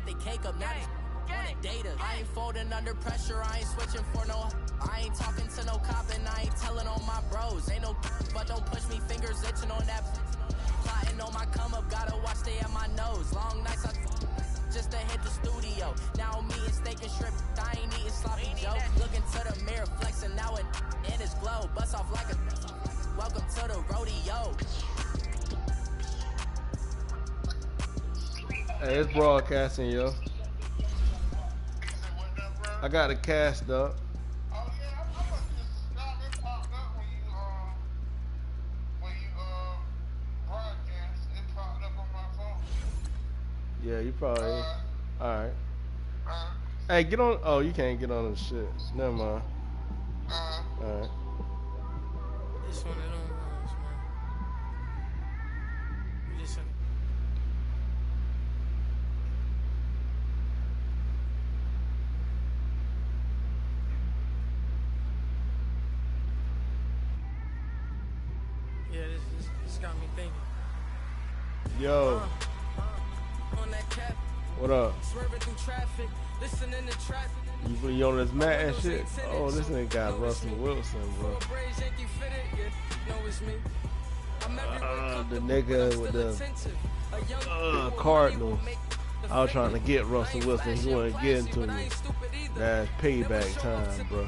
got the cake up, now wanted data. I ain't folding under pressure, I ain't switching for no. I ain't talking to no cop and I ain't telling on my bros. Ain't no but don't push me, fingers itching on that. Plotting on my come up, gotta watch stay at my nose. Long nights I just to hit the studio. Now I'm eating steak and shrimp, I ain't eating sloppy joe. Looking to the mirror, flexing now and in his glow. Bust off like a welcome to the rodeo. Hey, it's broadcasting, yo. I got a cast up. Oh yeah, I must just stop. It popped up when you broadcast. It popped up on my phone. Yeah, you probably. All right. Hey, get on. Oh, you can't get on the shit. Never mind. All right. This one of them ones, man. You just yeah, this got me thinking. Yo. On that cap. What up? Swerving through traffic, listening to traffic. You on this mat and shit? Oh, this nigga got Russell Wilson, bro. The nigga with the Cardinals. I was trying to get Russell Wilson. He wasn't getting to me. That's payback time, bro.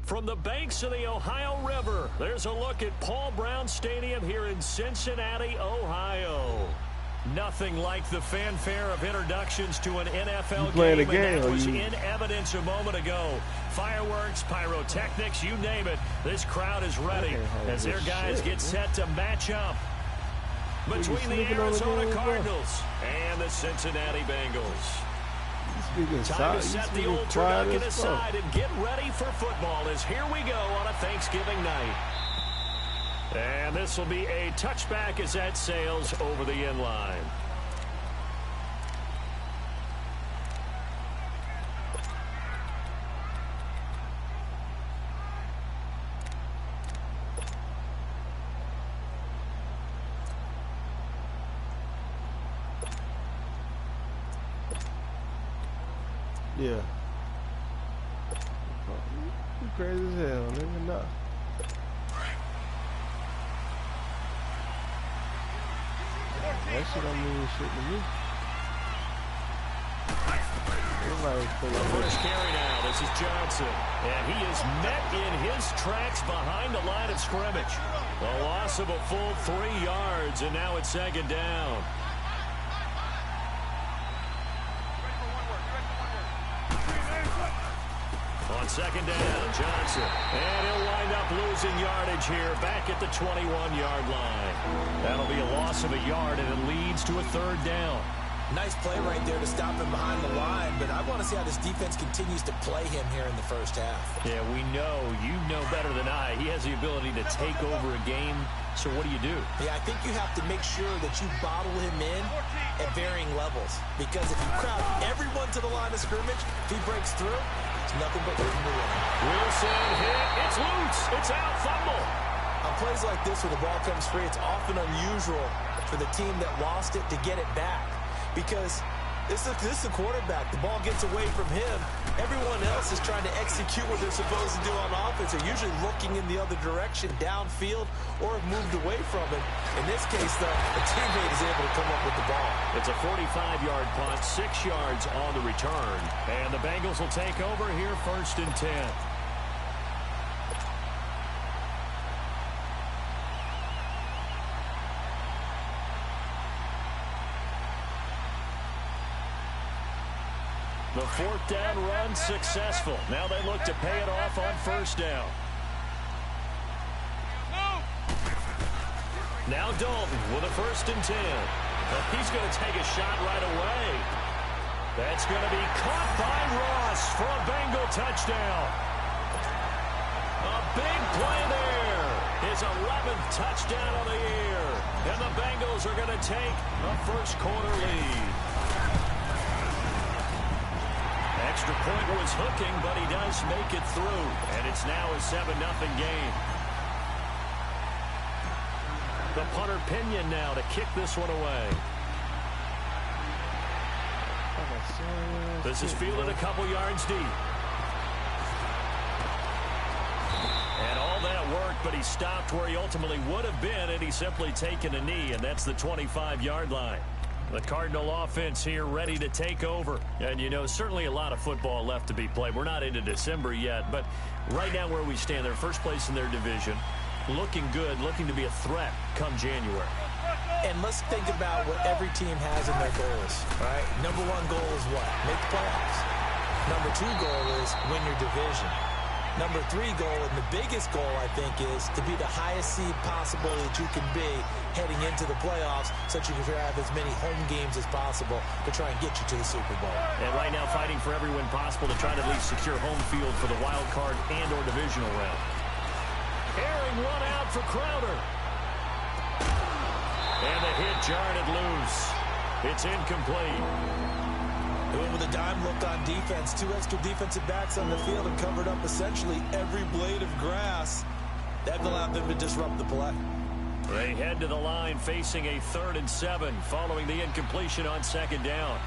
From the banks of the Ohio River, there's a look at Paul Brown Stadium here in Cincinnati, Ohio. Nothing like the fanfare of introductions to an NFL game, and that was in evidence a moment ago. Fireworks, pyrotechnics, you name it. This crowd is ready as their guys get set to match up between the Arizona Cardinals and the Cincinnati Bengals. Time to set the old turducken aside and get ready for football as here we go on a Thanksgiving night. And this will be a touchback as that sails over the end line. Yeah. You crazy as hell, nigga. Nah. That shit don't mean shit to me. The first carry now. This is Johnson. And he is met in his tracks behind the line of scrimmage. A loss of a full 3 yards, and now it's second down. On second down, Johnson. And he'll wind up losing yardage here back at the 21-yard line. That'll be a loss of a yard, and it leads to a third down. Nice play right there to stop him behind the line, but I want to see how this defense continues to play him here in the first half. Yeah, we know. You know better than I. He has the ability to take over a game, so what do you do? Yeah, I think you have to make sure that you bottle him in at varying levels, because if you crowd everyone to the line of scrimmage, if he breaks through, it's nothing but room to run. Wilson hit. It's loose. It's out. Fumble. On plays like this where the ball comes free, it's often unusual for the team that lost it to get it back. Because this is a quarterback. The ball gets away from him. Everyone else is trying to execute what they're supposed to do on offense. They're usually looking in the other direction, downfield, or have moved away from it. In this case, though, the teammate is able to come up with the ball. It's a 45-yard punt, 6 yards on the return. And the Bengals will take over here, 1st and 10. The 4th down run successful. Now they look to pay it off on 1st down. Now Dalton with a 1st and 10. He's going to take a shot right away. That's going to be caught by Ross for a Bengal touchdown. A big play there. His 11th touchdown of the year. And the Bengals are going to take a first quarter lead. Extra point was hooking, but he does make it through. And it's now a 7-0 game. The punter Pinion now to kick this one away. This is fielded a couple yards deep. And all that worked, but he stopped where he ultimately would have been had he simply taken a knee, and that's the 25-yard line. The Cardinal offense here ready to take over. And, you know, certainly a lot of football left to be played. We're not into December yet, but right now where we stand, they're first place in their division, looking good, looking to be a threat come January. And let's think about what every team has in their goals, right? Number one goal is what? Make the playoffs. Number two goal is win your division. Number three goal, and the biggest goal, I think, is to be the highest seed possible that you can be heading into the playoffs so that you can have as many home games as possible to try and get you to the Super Bowl. And right now fighting for every win possible to try to at least secure home field for the wild card and or divisional round. Airing one out for Crowder. And the hit jarred it loose. It's incomplete. They went with a dime look on defense. Two extra defensive backs on the field and covered up essentially every blade of grass. That allowed them to disrupt the play. They head to the line facing a 3rd and 7 following the incompletion on 2nd down.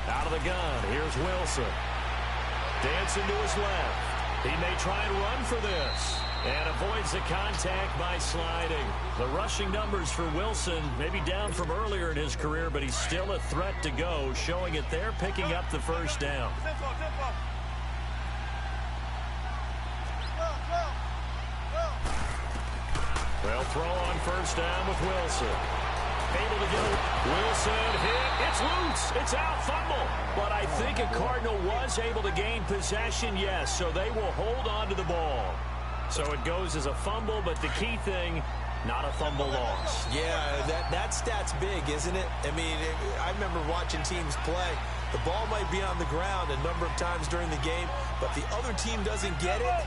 Out of the gun, here's Wilson. Dancing to his left. He may try and run for this. And avoids the contact by sliding. The rushing numbers for Wilson may be down from earlier in his career, but he's still a threat to go, showing it there, picking up the 1st down. They'll throw on 1st down with Wilson. Able to get it. Wilson hit. It's loose. It's out. Fumble. But I think a Cardinal was able to gain possession, yes, so they will hold on to the ball. So it goes as a fumble, but the key thing, not a fumble loss. Yeah, that stat's big, isn't it? I mean, I remember watching teams play. The ball might be on the ground a number of times during the game, but the other team doesn't get it.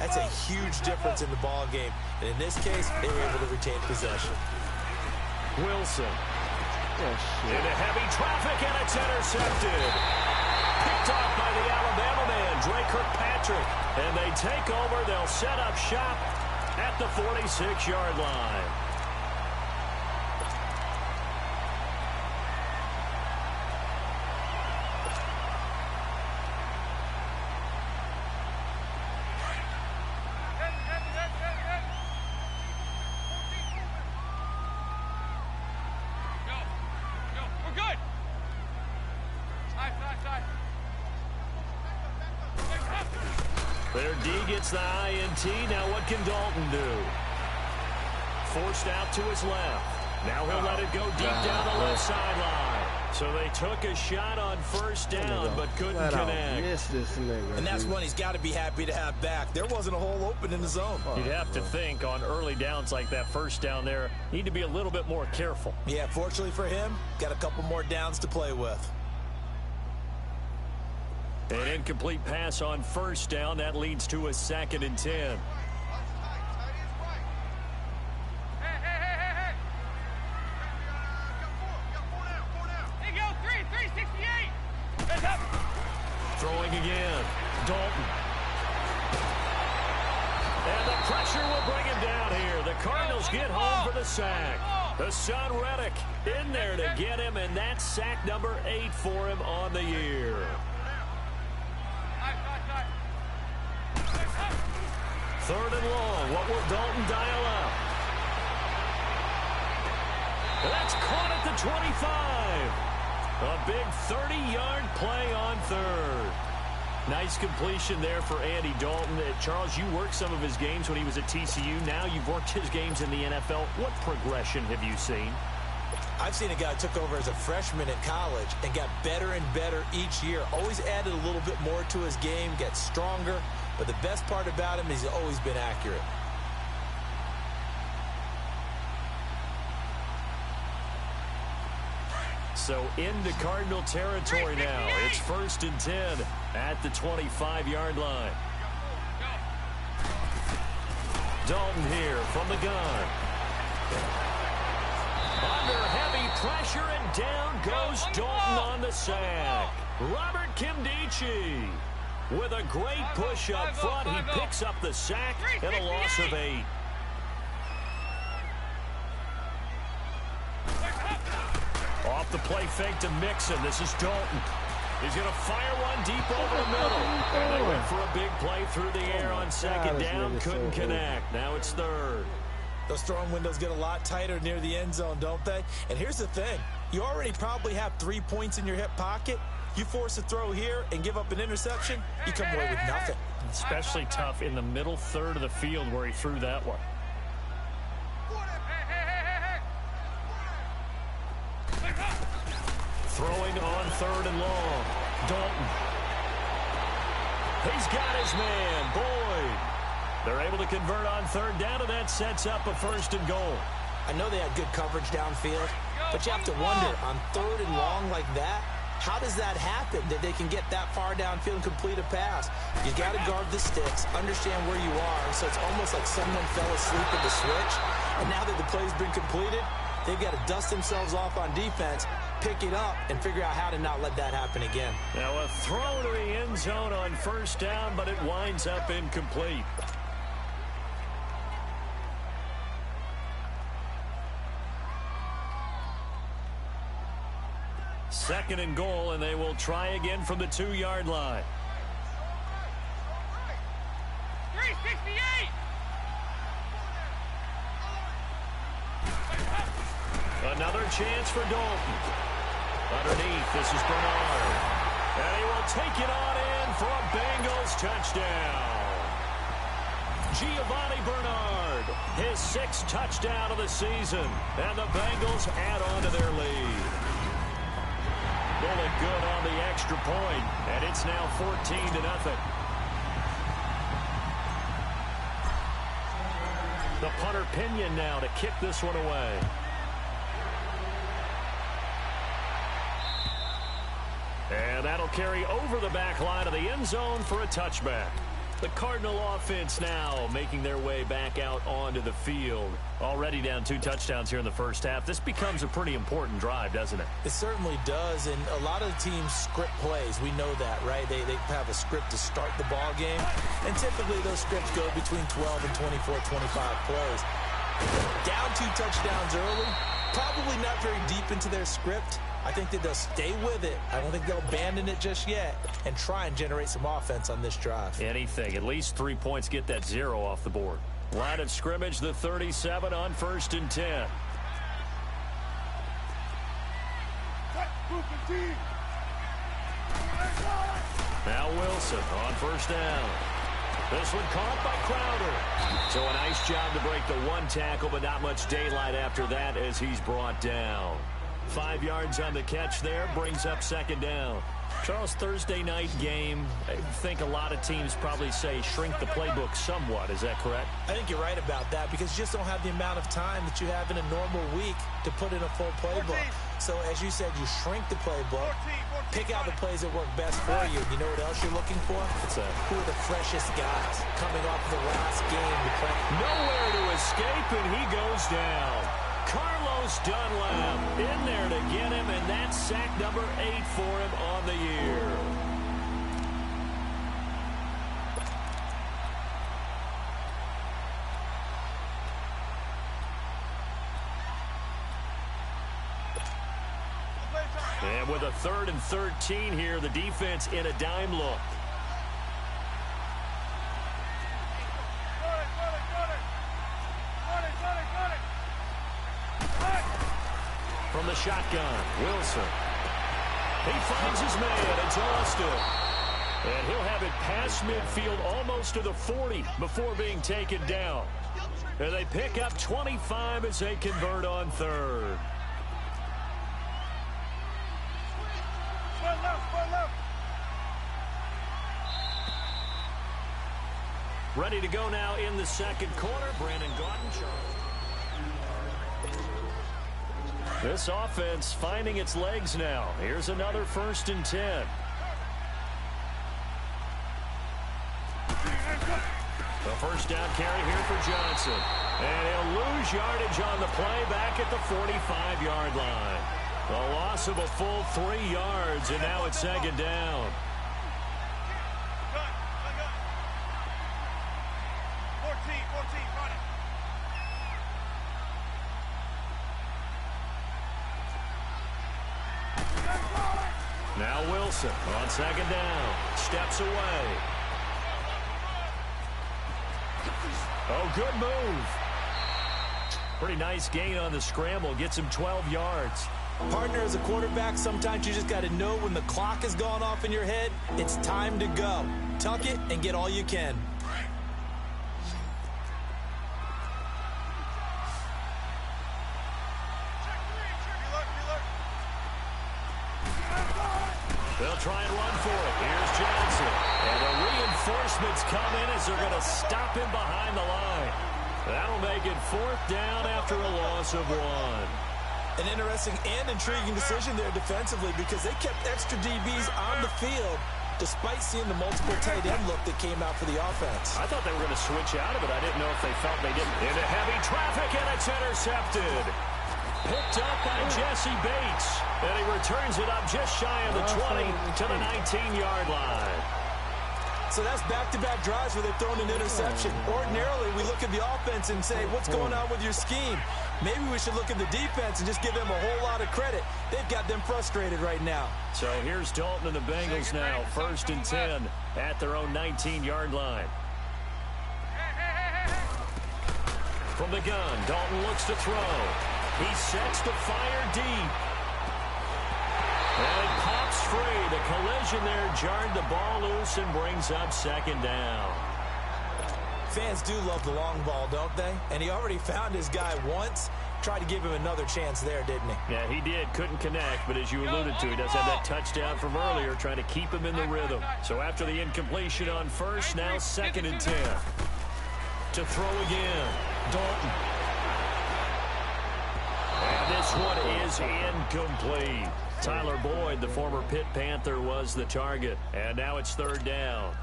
That's a huge difference in the ball game. And in this case, they were able to retain possession. Wilson. Into heavy traffic, and it's intercepted. Picked off by the Alabama man, Dre Kirkpatrick. And they take over. They'll set up shop at the 46-yard line. Their D gets the INT. Now what can Dalton do? Forced out to his left. Now he'll let it go deep down the left sideline. So they took a shot on 1st down, but couldn't connect. And that's one he's got to be happy to have back. There wasn't a hole open in the zone. You'd have to think on early downs like that 1st down there, need to be a little bit more careful. Yeah, fortunately for him, got a couple more downs to play with. An incomplete pass on 1st down. That leads to a 2nd and 10. Throwing again. Dalton. And the pressure will bring him down here. The Cardinals get home for the sack. The son Reddick in there to get him, and that's sack number 8 for him on the year. 3rd and long. What will Dalton dial up? That's caught at the 25. A big 30-yard play on 3rd. Nice completion there for Andy Dalton. Charles, you worked some of his games when he was at TCU. Now you've worked his games in the NFL. What progression have you seen? I've seen a guy who took over as a freshman in college and got better and better each year. Always added a little bit more to his game, gets stronger. But the best part about him is he's always been accurate. So into Cardinal territory now. It's 1st and 10 at the 25-yard line. Dalton here from the gun. Under heavy pressure, and down goes Dalton on the sack. Robert Kimdichie with a great push up front. He picks up the sack and a loss of 8. Off the play fake to Mixon. This is Dalton. He's going to fire one deep over the middle. And they went for a big play through the air on second down. Couldn't connect. Now it's third. Those throwing windows get a lot tighter near the end zone, don't they? And here's the thing. You already probably have 3 points in your hip pocket. You force a throw here and give up an interception, you come away with nothing. Especially tough in the middle third of the field where he threw that one. Throwing on third and long. Dalton. He's got his man, Boyd. They're able to convert on third down, and that sets up a first and goal. I know they had good coverage downfield, but you have to wonder, on third and long like that, how does that happen, that they can get that far downfield and complete a pass? You got to guard the sticks, understand where you are, so it's almost like someone fell asleep at the switch, and now that the play's been completed, they've got to dust themselves off on defense, pick it up, and figure out how to not let that happen again. Now a throw to the end zone on first down, but it winds up incomplete. Second and goal, and they will try again from the 2-yard line. 368! Another chance for Dalton. Underneath, this is Bernard. And he will take it on in for a Bengals touchdown. Giovanni Bernard, his 6th touchdown of the season. And the Bengals add on to their lead. Bullet good on the extra point, and it's now 14-0. The punter Pinion now to kick this one away. And that'll carry over the back line of the end zone for a touchback. The Cardinal offense now making their way back out onto the field. Already down 2 touchdowns here in the first half. This becomes a pretty important drive, doesn't it? It certainly does, and a lot of teams script plays. We know that, right? They have a script to start the ball game, and typically those scripts go between 12 and 24, 25 plays. Down 2 touchdowns early, probably not very deep into their script. I think that they'll stay with it. I don't think they'll abandon it just yet and try and generate some offense on this drive. Anything. At least 3 points, get that 0 off the board. Line of scrimmage, the 37 on 1st and 10. Now Wilson on 1st down. This one caught by Crowder. So a nice job to break the 1 tackle, but not much daylight after that as he's brought down. 5 yards on the catch there, brings up 2nd down. Charles, Thursday night game, I think a lot of teams probably say shrink the playbook somewhat. Is that correct? I think you're right about that because you just don't have the amount of time that you have in a normal week to put in a full playbook. So as you said, you shrink the playbook, pick out the plays that work best for you. You know what else you're looking for? Who are the freshest guys coming off the last game to play? Nowhere to escape, and he goes down. Carlos Dunlap in there to get him, and that's sack number 8 for him on the year. And with a 3rd and 13 here, the defense in a dime look. From the shotgun, Wilson. He finds his man. It's Austin. And he'll have it past midfield almost to the 40 before being taken down. And they pick up 25 as they convert on 3rd. Ready to go now in the 2nd quarter. Brandon Gaudin. This offense finding its legs now. Here's another 1st and 10. The 1st down carry here for Johnson. And he'll lose yardage on the play back at the 45-yard line. The loss of a full 3 yards, and now it's 2nd down. 14, run it. Now Wilson on second down. Steps away. Oh, good move. Pretty nice gain on the scramble. Gets him 12 yards. Partner, as a quarterback, sometimes you just got to know when the clock has gone off in your head, it's time to go. Tuck it and get all you can. They'll try and run for it. Here's Johnson. And the reinforcements come in as they're going to stop him behind the line. That'll make it 4th down after a loss of 1. An interesting and intriguing decision there defensively because they kept extra DBs on the field despite seeing the multiple tight end look that came out for the offense. I thought they were going to switch out of it. I didn't know if they felt they didn't. Into heavy traffic, and it's intercepted. Picked up by Jesse Bates. And he returns it up just shy of the 20 to the 19-yard line. So that's back-to-back drives where they've thrown an interception. Ordinarily, we look at the offense and say, what's going on with your scheme? Maybe we should look at the defense and just give them a whole lot of credit. They've got them frustrated right now. So here's Dalton and the Bengals now. 1st and 10 at their own 19-yard line. From the gun, Dalton looks to throw. He sets to fire deep. And it pops free. The collision there jarred the ball loose and brings up 2nd down. Fans do love the long ball, don't they? And he already found his guy once. Tried to give him another chance there, didn't he? Yeah, he did. Couldn't connect, but as you alluded to, he does have that touchdown from earlier, trying to keep him in the rhythm. So after the incompletion on 1st, now 2nd and 10. To throw again, Dalton. And this one is incomplete. Tyler Boyd, the former Pitt Panther, was the target. And now it's 3rd down.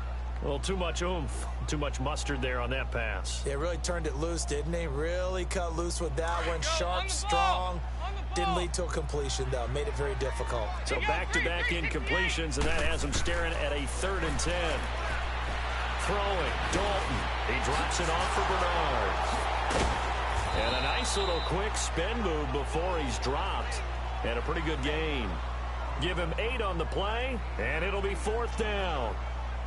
Well, too much oomph, too much mustard there on that pass. Yeah, really turned it loose, didn't he? Really cut loose with that one. Sharp, strong. Didn't lead to a completion, though. Made it very difficult. So back-to-back incompletions, and that has him staring at a 3rd and 10. Throwing, Dalton. He drops it off for Bernard. And a nice little quick spin move before he's dropped. And a pretty good gain. Give him 8 on the play, and it'll be 4th down.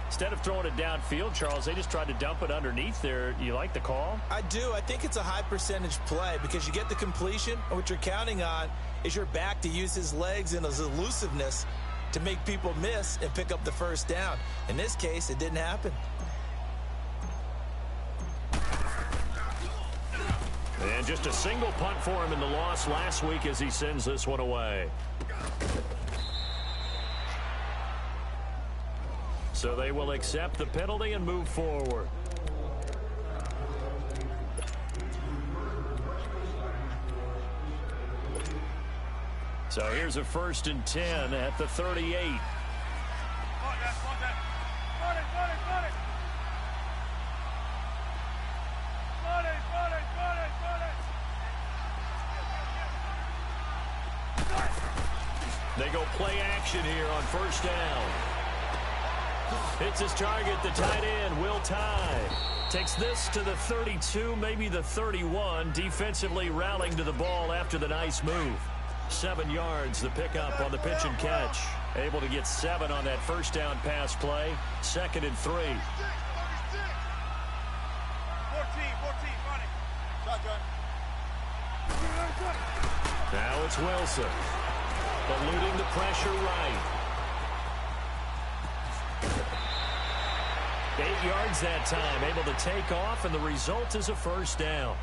Instead of throwing it downfield, Charles, they just tried to dump it underneath there. You like the call? I do. I think it's a high-percentage play because you get the completion, and what you're counting on is your back to use his legs and his elusiveness to make people miss and pick up the 1st down. In this case, it didn't happen. And just a single punt for him in the loss last week as he sends this one away. So they will accept the penalty and move forward. So here's a 1st and 10 at the 38. They go play action here on 1st down. Hits his target, the tight end, Will Tye. Takes this to the 32, maybe the 31. Defensively rallying to the ball after the nice move. 7 yards, the pickup on the pitch and catch. Able to get 7 on that 1st down pass play. 2nd and 3. 14, running. Shotgun. Now it's Wilson. Eluding the pressure right. 8 yards that time, able to take off, and the result is a 1st down.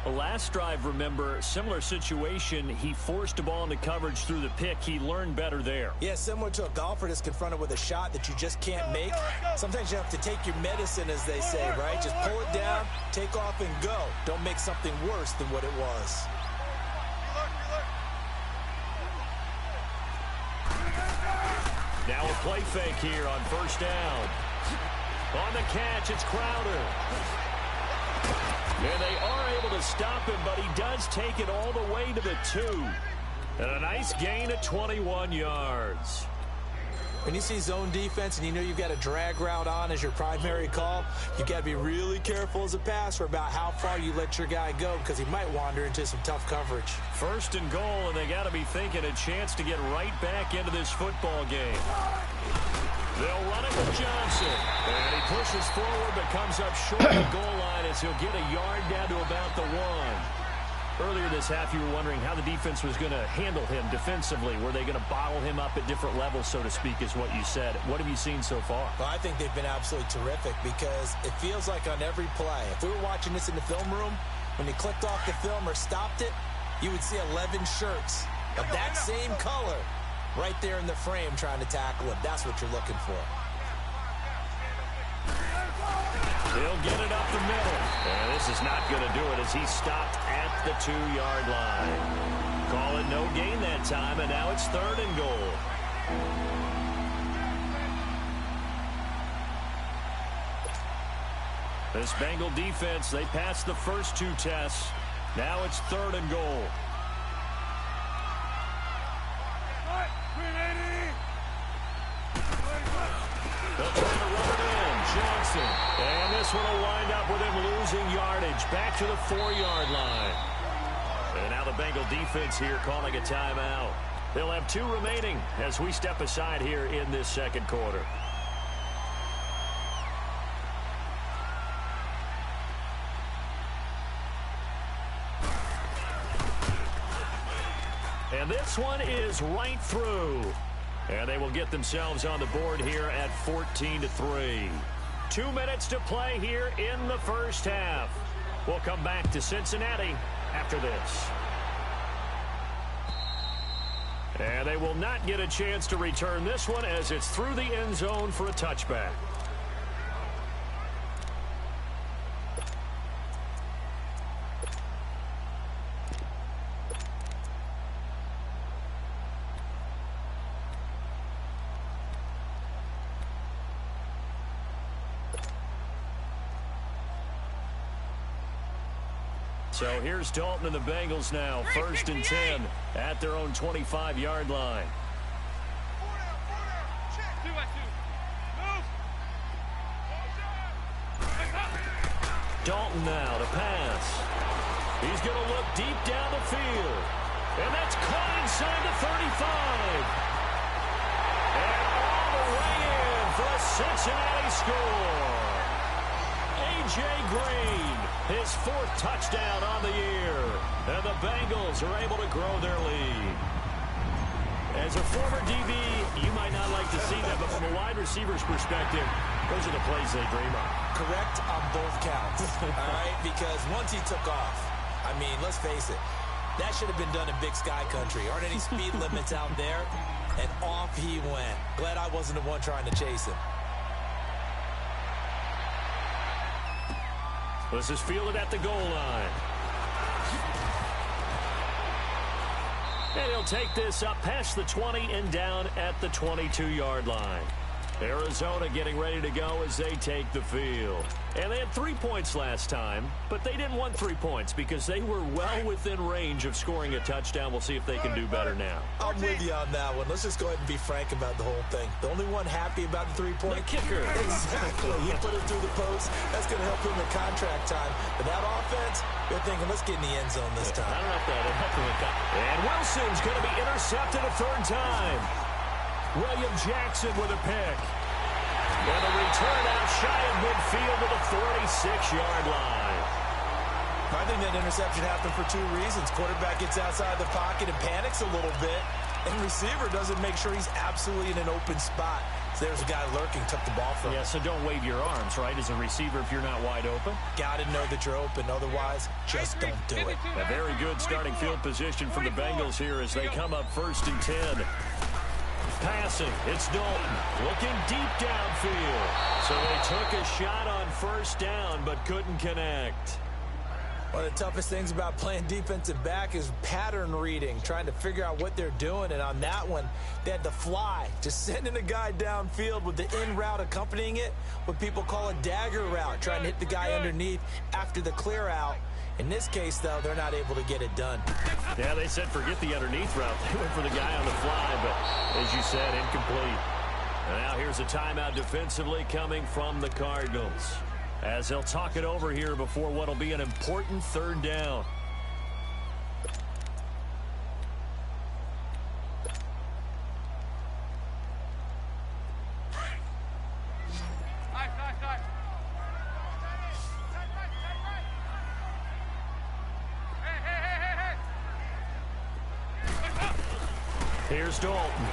The last drive, remember, similar situation. He forced a ball into coverage through the pick. He learned better there. Yeah, similar to a golfer that's confronted with a shot that you just can't make. Sometimes you have to take your medicine, as they say, right? Just pull it down, take off, and go. Don't make something worse than what it was. Now a play fake here on 1st down. On the catch, it's Crowder. And they are able to stop him, but he does take it all the way to the 2. And a nice gain of 21 yards. When you see zone defense and you know you've got a drag route on as your primary call, you got to be really careful as a passer about how far you let your guy go because he might wander into some tough coverage. 1st and goal, and they got to be thinking a chance to get right back into this football game. They'll run it with Johnson. And he pushes forward but comes up short of the goal line as he'll get a yard down to about the 1. Earlier this half, you were wondering how the defense was going to handle him defensively. Were they going to bottle him up at different levels, so to speak, is what you said. What have you seen so far? Well, I think they've been absolutely terrific because it feels like on every play, if we were watching this in the film room, when he clicked off the film or stopped it, you would see 11 shirts of that same color right there in the frame trying to tackle him. That's what you're looking for. He'll get it up the middle. And this is not going to do it as he's stopped at the 2-yard line. Call it no gain that time, and now it's 3rd and goal. This Bengal defense, they passed the first 2 tests. Now it's 3rd and goal. They'll try to run it in. Johnson. And this one will wind up with him losing yardage. Back to the 4-yard line. And now the Bengal defense here calling a timeout. They'll have 2 remaining as we step aside here in this 2nd quarter. And this one is right through. And they will get themselves on the board here at 14-3. 2 minutes to play here in the first half. We'll come back to Cincinnati after this. And they will not get a chance to return this one as it's through the end zone for a touchback. So here's Dalton and the Bengals now, 1st and 10 at their own 25-yard line. Dalton now to pass. He's going to look deep down the field. And that's caught inside the 35. And all the way in for a Cincinnati score. A.J. Green, his 4th touchdown on the year. And the Bengals are able to grow their lead. As a former DB, you might not like to see that, but from a wide receiver's perspective, those are the plays they dream of. Correct on both counts, all right? Because once he took off, I mean, let's face it, that should have been done in Big Sky Country. Aren't any speed limits out there? And off he went. Glad I wasn't the one trying to chase him. This is fielded at the goal line. And he'll take this up past the 20 and down at the 22-yard line. Arizona getting ready to go as they take the field. And they had 3 points last time, but they didn't want 3 points because they were well within range of scoring a touchdown. We'll see if they can do better now. I'm with you on that one. Let's just go ahead and be frank about the whole thing. The only one happy about the 3-point kicker. Exactly. He put it through the post. That's going to help him in contract time. But that offense, they're thinking, let's get in the end zone this time. I don't know if that'll help him with that. And Wilson's going to be intercepted a 3rd time. William Jackson with a pick. And a return out shy of midfield to the 46-yard line. I think that interception happened for 2 reasons. Quarterback gets outside the pocket and panics a little bit. And receiver doesn't make sure he's absolutely in an open spot. So there's a guy lurking, took the ball from him. Yeah, so don't wave your arms, right, as a receiver if you're not wide open. Got to know that you're open. Otherwise, just don't do it. A very good starting field position from the Bengals here as they come up 1st and 10. Passing, it's Dalton, looking deep downfield. So they took a shot on 1st down, but couldn't connect. One of the toughest things about playing defensive back is pattern reading, trying to figure out what they're doing. And on that one, they had the fly, just sending a guy downfield with the in route accompanying it, what people call a dagger route, trying to hit the guy underneath after the clear out. In this case, though, they're not able to get it done. Yeah, they said forget the underneath route. They went for the guy on the fly, but as you said, incomplete. Now here's a timeout defensively coming from the Cardinals, as they'll talk it over here before what will be an important third down. Here's Dalton.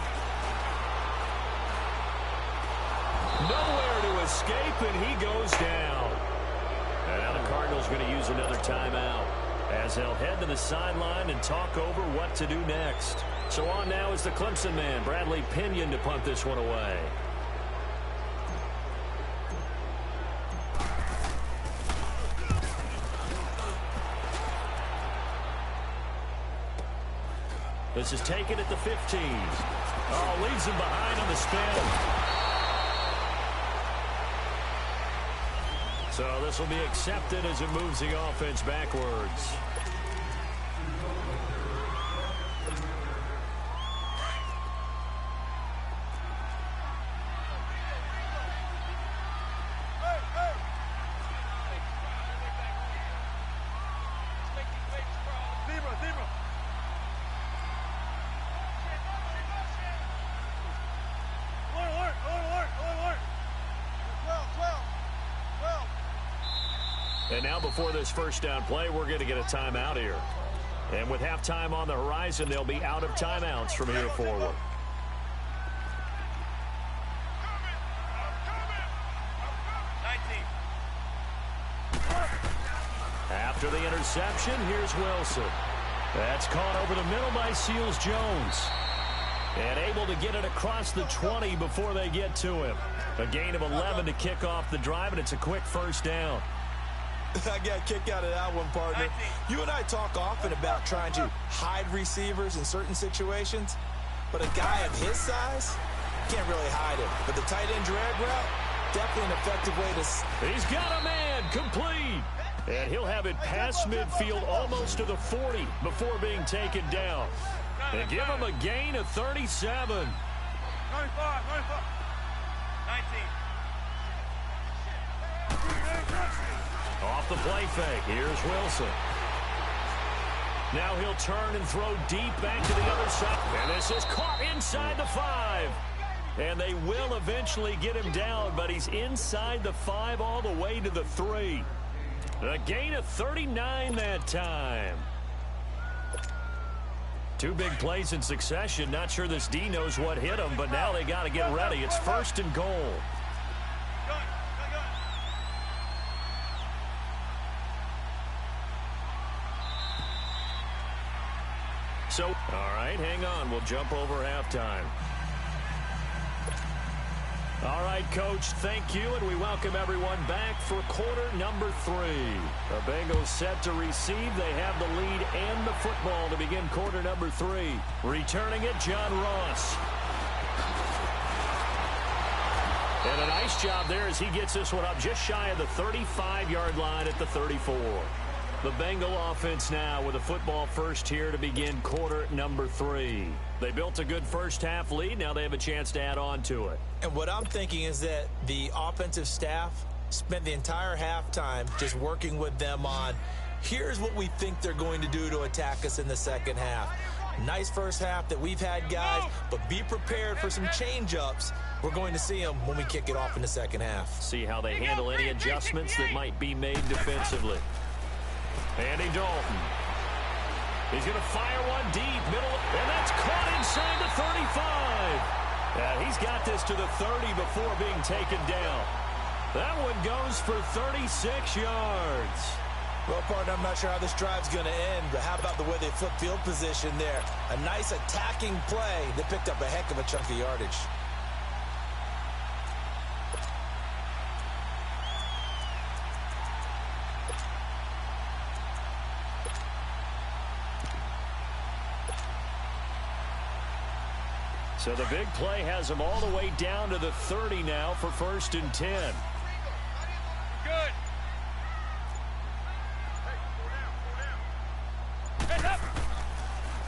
Nowhere to escape, and he goes down. And now the Cardinals going to use another timeout, as they'll head to the sideline and talk over what to do next. So on now is the Clemson man, Bradley Pinion, to punt this one away. This is taken at the 15. Oh, leaves him behind on the spin. So this will be accepted as it moves the offense backwards. And now before this first down play, we're going to get a timeout here. And with halftime on the horizon, they'll be out of timeouts from here forward. After the interception, here's Wilson. That's caught over the middle by Seals-Jones. And able to get it across the 20 before they get to him. A gain of 11 to kick off the drive, and it's a quick first down. I got a kick out of that one, partner. You and I talk often about trying to hide receivers in certain situations, but a guy of his size can't really hide him. But the tight end drag route, definitely an effective way to... He's got a man, complete. And he'll have it past midfield almost to the 40 before being taken down. And give him a gain of 37. 95, 95. 19. Off the play fake, here's Wilson. Now he'll turn and throw deep back to the other side. And this is caught inside the 5. And they will eventually get him down, but he's inside the 5 all the way to the 3. A gain of 39 that time. Two big plays in succession. Not sure this D knows what hit him, but now they got to get ready. It's 1st and goal. So, all right, hang on. We'll jump over halftime. All right, Coach, thank you, and we welcome everyone back for quarter number 3. The Bengals set to receive. They have the lead and the football to begin quarter number 3. Returning it, John Ross. And a nice job there as he gets this one up just shy of the 35-yard line at the 34. The Bengal offense now with a football first here to begin quarter number 3. They built a good first half lead. Now they have a chance to add on to it. And what I'm thinking is that the offensive staff spent the entire halftime just working with them on, here's what we think they're going to do to attack us in the second half. Nice first half that we've had, guys, but be prepared for some change-ups. We're going to see them when we kick it off in the second half. See how they handle any adjustments that might be made defensively. Andy Dalton. He's going to fire one deep, middle, and that's caught inside the 35. And he's got this to the 30 before being taken down. That one goes for 36 yards. Well, partner, I'm not sure how this drive's going to end, but how about the way they flip field position there? A nice attacking play that picked up a heck of a chunk of yardage. So the big play has them all the way down to the 30 now for 1st and 10. Good.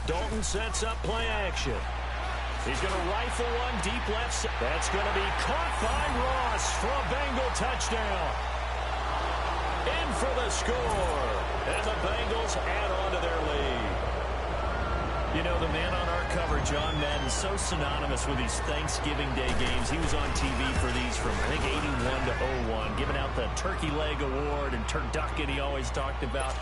Dalton sets up play action. He's going to rifle one deep left side. That's going to be caught by Ross for a Bengal touchdown. In for the score. And the Bengals add on to their lead. You know, the man on our cover, John Madden, so synonymous with these Thanksgiving Day games. He was on TV for these from, I think, 81 to 01, giving out the Turkey Leg Award and Turducken he always talked about.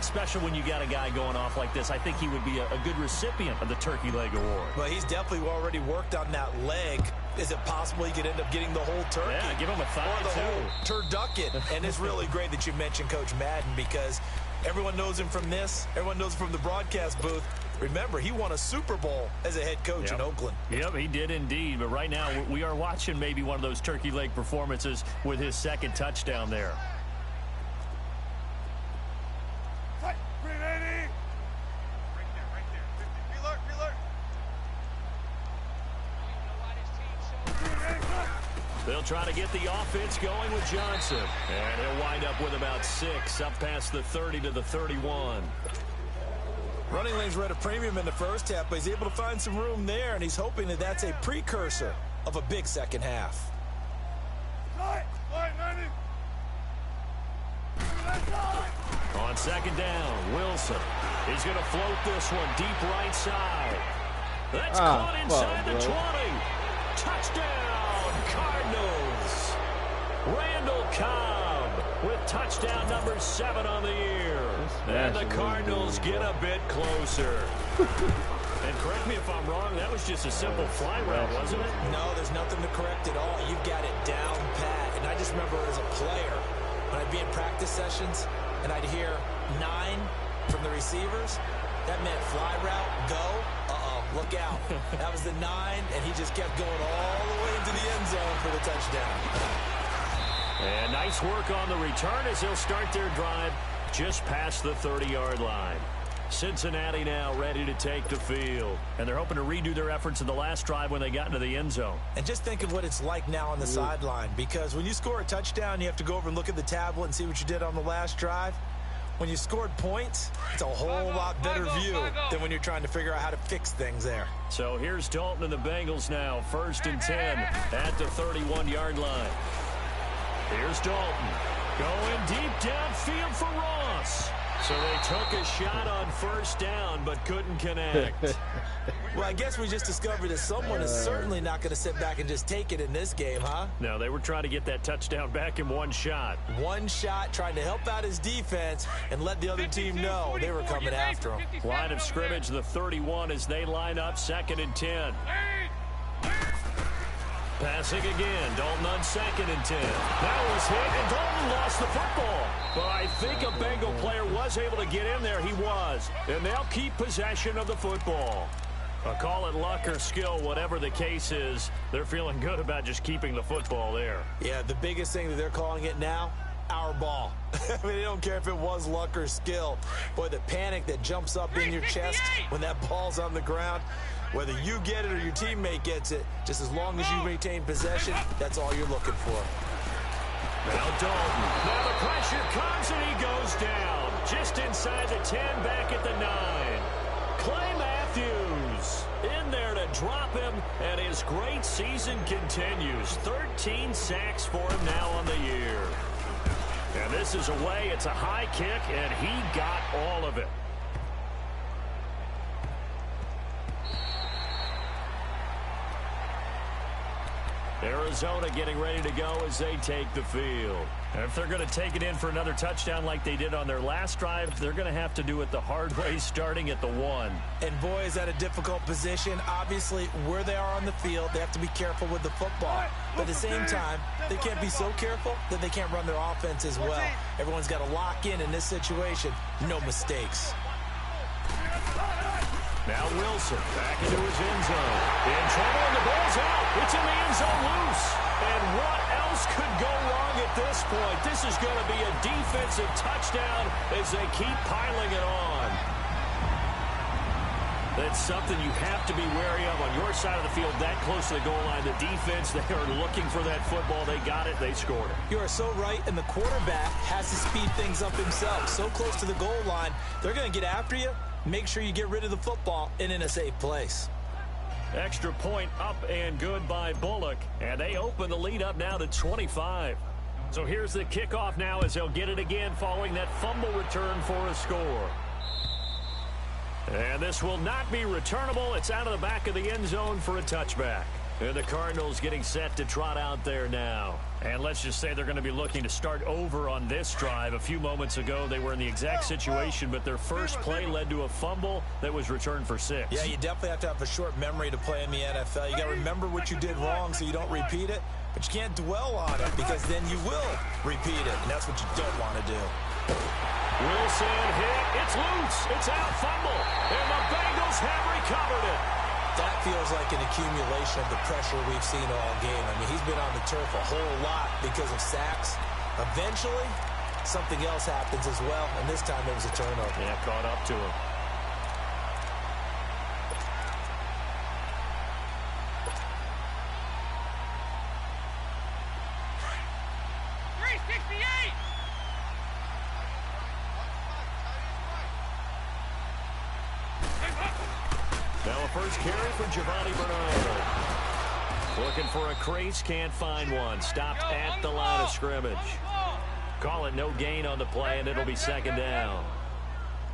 Special when you got a guy going off like this. I think he would be a good recipient of the Turkey Leg Award. Well, he's definitely already worked on that leg. Is it possible he could end up getting the whole turkey? Yeah, give him a thigh, or the whole turducken. And it's really great that you mentioned Coach Madden, because everyone knows him from this. Everyone knows him from the broadcast booth. Remember, he won a Super Bowl as a head coach in Oakland. Yep, he did indeed. But right now, we are watching maybe one of those turkey leg performances with his second touchdown there. They'll try to get the offense going with Johnson. And he'll wind up with about 6, up past the 30 to the 31. Running lanes were at a premium in the first half, but he's able to find some room there, and he's hoping that that's a precursor of a big second half. On second down, Wilson. He's going to float this one deep right side. That's caught inside the 20. Touchdown, Cardinals. Randall Cobb with touchdown number 7 on the year. And the Cardinals get a bit closer. And correct me if I'm wrong, that was just a simple fly route, wasn't it? No, there's nothing to correct at all. You've got it down pat. And I just remember as a player, when I'd be in practice sessions and I'd hear 9 from the receivers, that meant fly route, go. Look out. That was the 9, and he just kept going all the way into the end zone for the touchdown. And nice work on the return as they'll start their drive just past the 30-yard line. Cincinnati now ready to take the field. And they're hoping to redo their efforts in the last drive when they got into the end zone. And just think of what it's like now on the sideline, because when you score a touchdown, you have to go over and look at the tablet and see what you did on the last drive. When you scored points, it's a whole lot better view than when you're trying to figure out how to fix things there. So here's Dalton and the Bengals now, 1st and 10 at the 31-yard line. Here's Dalton going deep downfield for Ross. So they took a shot on 1st down but couldn't connect. Well, I guess we just discovered that someone is certainly not going to sit back and just take it in this game, huh? No, they were trying to get that touchdown back in one shot. One shot, trying to help out his defense and let the other team know they were coming after him. Line of scrimmage, the 31 as they line up 2nd and 10. Passing again, Dalton on 2nd and 10. That was hit, and Dalton lost the football. But I think a Bengal player was able to get in there. He was. And they'll keep possession of the football. Call it luck or skill, whatever the case is. They're feeling good about just keeping the football there. Yeah, the biggest thing that they're calling it now, our ball. I mean, they don't care if it was luck or skill. Boy, the panic that jumps up in your chest when that ball's on the ground, whether you get it or your teammate gets it, just as long as you retain possession, that's all you're looking for. Now Dalton. Now the pressure comes and he goes down. Just inside the 10, back at the 9. Clay Matthews in there to drop him, and his great season continues. 13 sacks for him now on the year. And this is away. It's a high kick, and he got all of it. Arizona getting ready to go as they take the field. And if they're going to take it in for another touchdown like they did on their last drive, they're going to have to do it the hard way, starting at the 1. And boy, is that a difficult position. Obviously, where they are on the field, they have to be careful with the football. But at the same time, they can't be so careful that they can't run their offense as well. Everyone's got to lock in this situation. No mistakes. Now Wilson back into his end zone. In trouble, and the ball's out. It's in the end zone loose. And what else could go wrong at this point? This is going to be a defensive touchdown as they keep piling it on. That's something you have to be wary of on your side of the field, that close to the goal line. The defense, they are looking for that football. They got it. They scored it. You are so right, and the quarterback has to speed things up himself. So close to the goal line, they're going to get after you. Make sure you get rid of the football and in a safe place. Extra point up and good by Bullock. And they open the lead up now to 25. So here's the kickoff now as they'll get it again following that fumble return for a score. And this will not be returnable. It's out of the back of the end zone for a touchback. And the Cardinals getting set to trot out there now. And let's just say they're going to be looking to start over on this drive. A few moments ago, they were in the exact situation, but their first play led to a fumble that was returned for 6. Yeah, you definitely have to have a short memory to play in the NFL. You got to remember what you did wrong so you don't repeat it, but you can't dwell on it because then you will repeat it, and that's what you don't want to do. Wilson hit. It's loose. It's out. Fumble. And the Bengals have recovered it. That feels like an accumulation of the pressure we've seen all game. I mean, he's been on the turf a whole lot because of sacks. Eventually, something else happens as well, and this time it was a turnover. Yeah, caught up to him. Now a first carry for Giovanni Bernard. Looking for a crease, can't find one. Stopped at the line of scrimmage. Call it no gain on the play, and it'll be second down.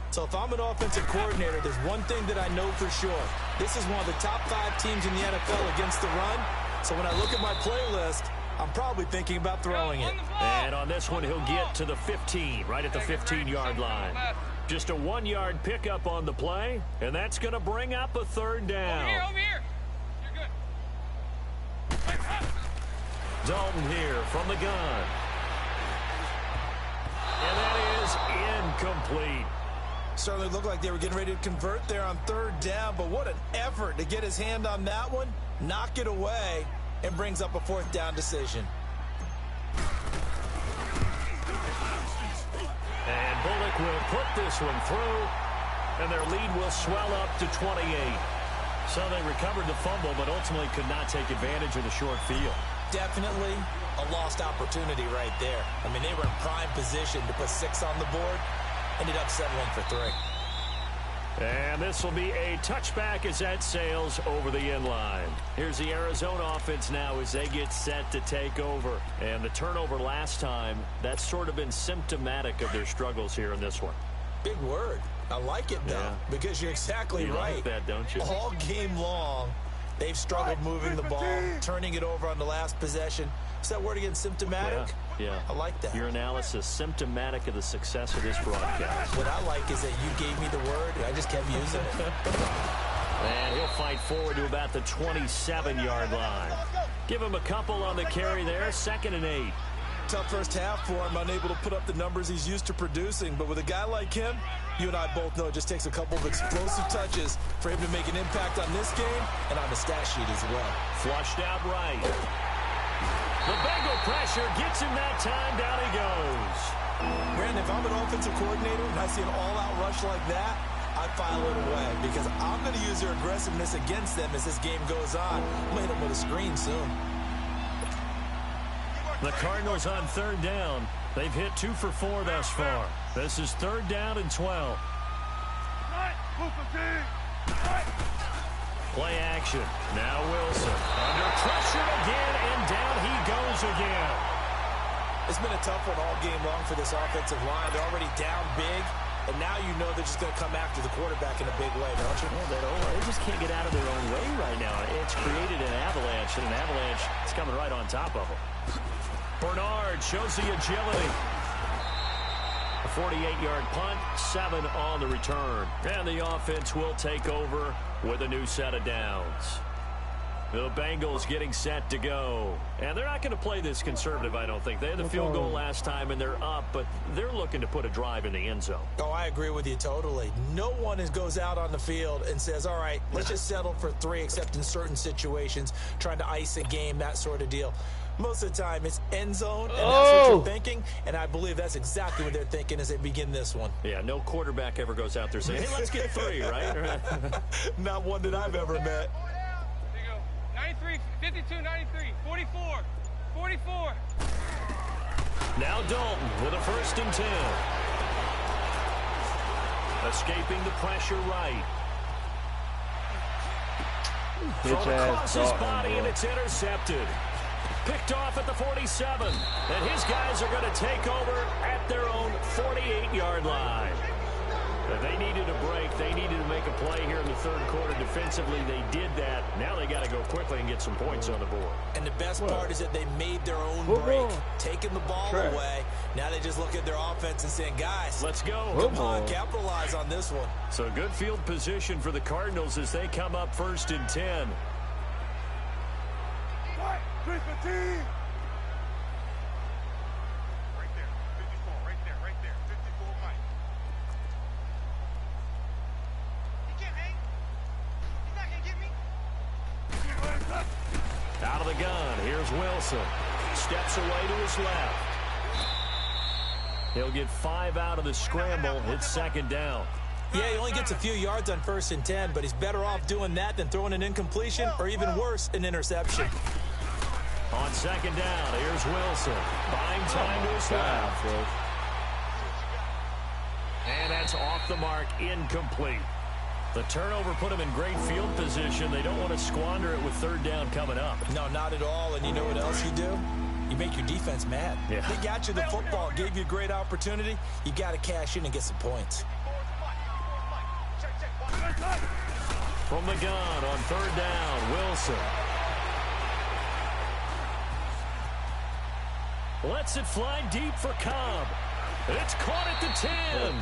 So if I'm an offensive coordinator, there's one thing that I know for sure. This is one of the top 5 teams in the NFL against the run. So when I look at my playlist, I'm probably thinking about throwing it. And on this one, he'll get to the 15, right at the 15-yard line. Just a 1-yard pickup on the play, and that's going to bring up a third down. Over here. You're good. Dalton here from the gun. And that is incomplete. Certainly looked like they were getting ready to convert there on third down, but what an effort to get his hand on that one, knock it away, and brings up a fourth down decision. And Bullock will put this one through, and their lead will swell up to 28. So they recovered the fumble, but ultimately could not take advantage of the short field. Definitely a lost opportunity right there. I mean, they were in prime position to put 6 on the board, ended up settling for 3. And this will be a touchback as that sails over the end line. Here's the Arizona offense now as they get set to take over. And the turnover last time, that's sort of been symptomatic of their struggles here in this one. Big word. I like it, though, because you're exactly right. Like that, don't you? All game long, they've struggled moving the ball, turning it over on the last possession. Is that word again, symptomatic? Yeah. I like that. Your analysis, symptomatic of the success of this broadcast. What I like is that you gave me the word, and I just kept using it. And he'll fight forward to about the 27-yard line. Give him a couple on the carry there, 2nd and 8. Tough first half for him, unable to put up the numbers he's used to producing. But with a guy like him, you and I both know it just takes a couple of explosive touches for him to make an impact on this game and on the stat sheet as well. Flushed out right. The Bengal pressure gets him that time. Down he goes. Brandon, if I'm an offensive coordinator and I see an all-out rush like that, I file it away because I'm going to use their aggressiveness against them as this game goes on. I'm going to hit them with a screen soon. The Cardinals on third down. They've hit 2 for 4 thus far. This is 3rd down and 12. Play action. Now Wilson. Under pressure again, and down he goes again. It's been a tough one all game long for this offensive line. They're already down big, and now you know they're just going to come after the quarterback in a big way, don't you? Well, they just can't get out of their own way right now. It's created an avalanche, and an avalanche is coming right on top of them. Bernard shows the agility. A 48-yard punt, 7 on the return. And the offense will take over with a new set of downs. The Bengals getting set to go. And they're not going to play this conservative, I don't think. They had the field goal last time, and they're up, but they're looking to put a drive in the end zone. Oh, I agree with you totally. No one goes out on the field and says, all right, let's just settle for 3, except in certain situations, trying to ice a game, that sort of deal. Most of the time, it's end zone, and that's what you're thinking, and I believe that's exactly what they're thinking as they begin this one. Yeah, no quarterback ever goes out there saying, hey, let's get 3, right? Not one that I've ever met. There you go. 93, 52, 93, 44, 44. Now Dalton with a 1st and 10. Escaping the pressure right. Thrown across Bitch-ass his Dalton, body, bro. and it's intercepted. Picked off at the 47. And his guys are going to take over at their own 48-yard line. But they needed a break. They needed to make a play here in the third quarter. Defensively, they did that. Now they got to go quickly and get some points on the board. And the best part is that they made their own Football. break, taking the ball Track. away. Now they just look at their offense and saying, guys, Let's go. come on, capitalize on this one. So good field position for the Cardinals as they come up 1st and 10. 315. Right there, 54, right there, 54 Mike. He can't hang. He's not gonna get me. Out of the gun, here's Wilson. Steps away to his left. He'll get 5 out of the scramble. It's 2nd down. Yeah, he only gets a few yards on 1st and 10, but he's better off doing that than throwing an incompletion or even worse, an interception. On 2nd down, here's Wilson. Buying time to his left. And that's off the mark, incomplete. The turnover put him in great field position. They don't want to squander it with 3rd down coming up. No, not at all. And you know what else you do? You make your defense mad. Yeah. They got you the football, gave you a great opportunity. You got to cash in and get some points. From the gun on 3rd down, Wilson. Lets it fly deep for Cobb. It's caught at the 10.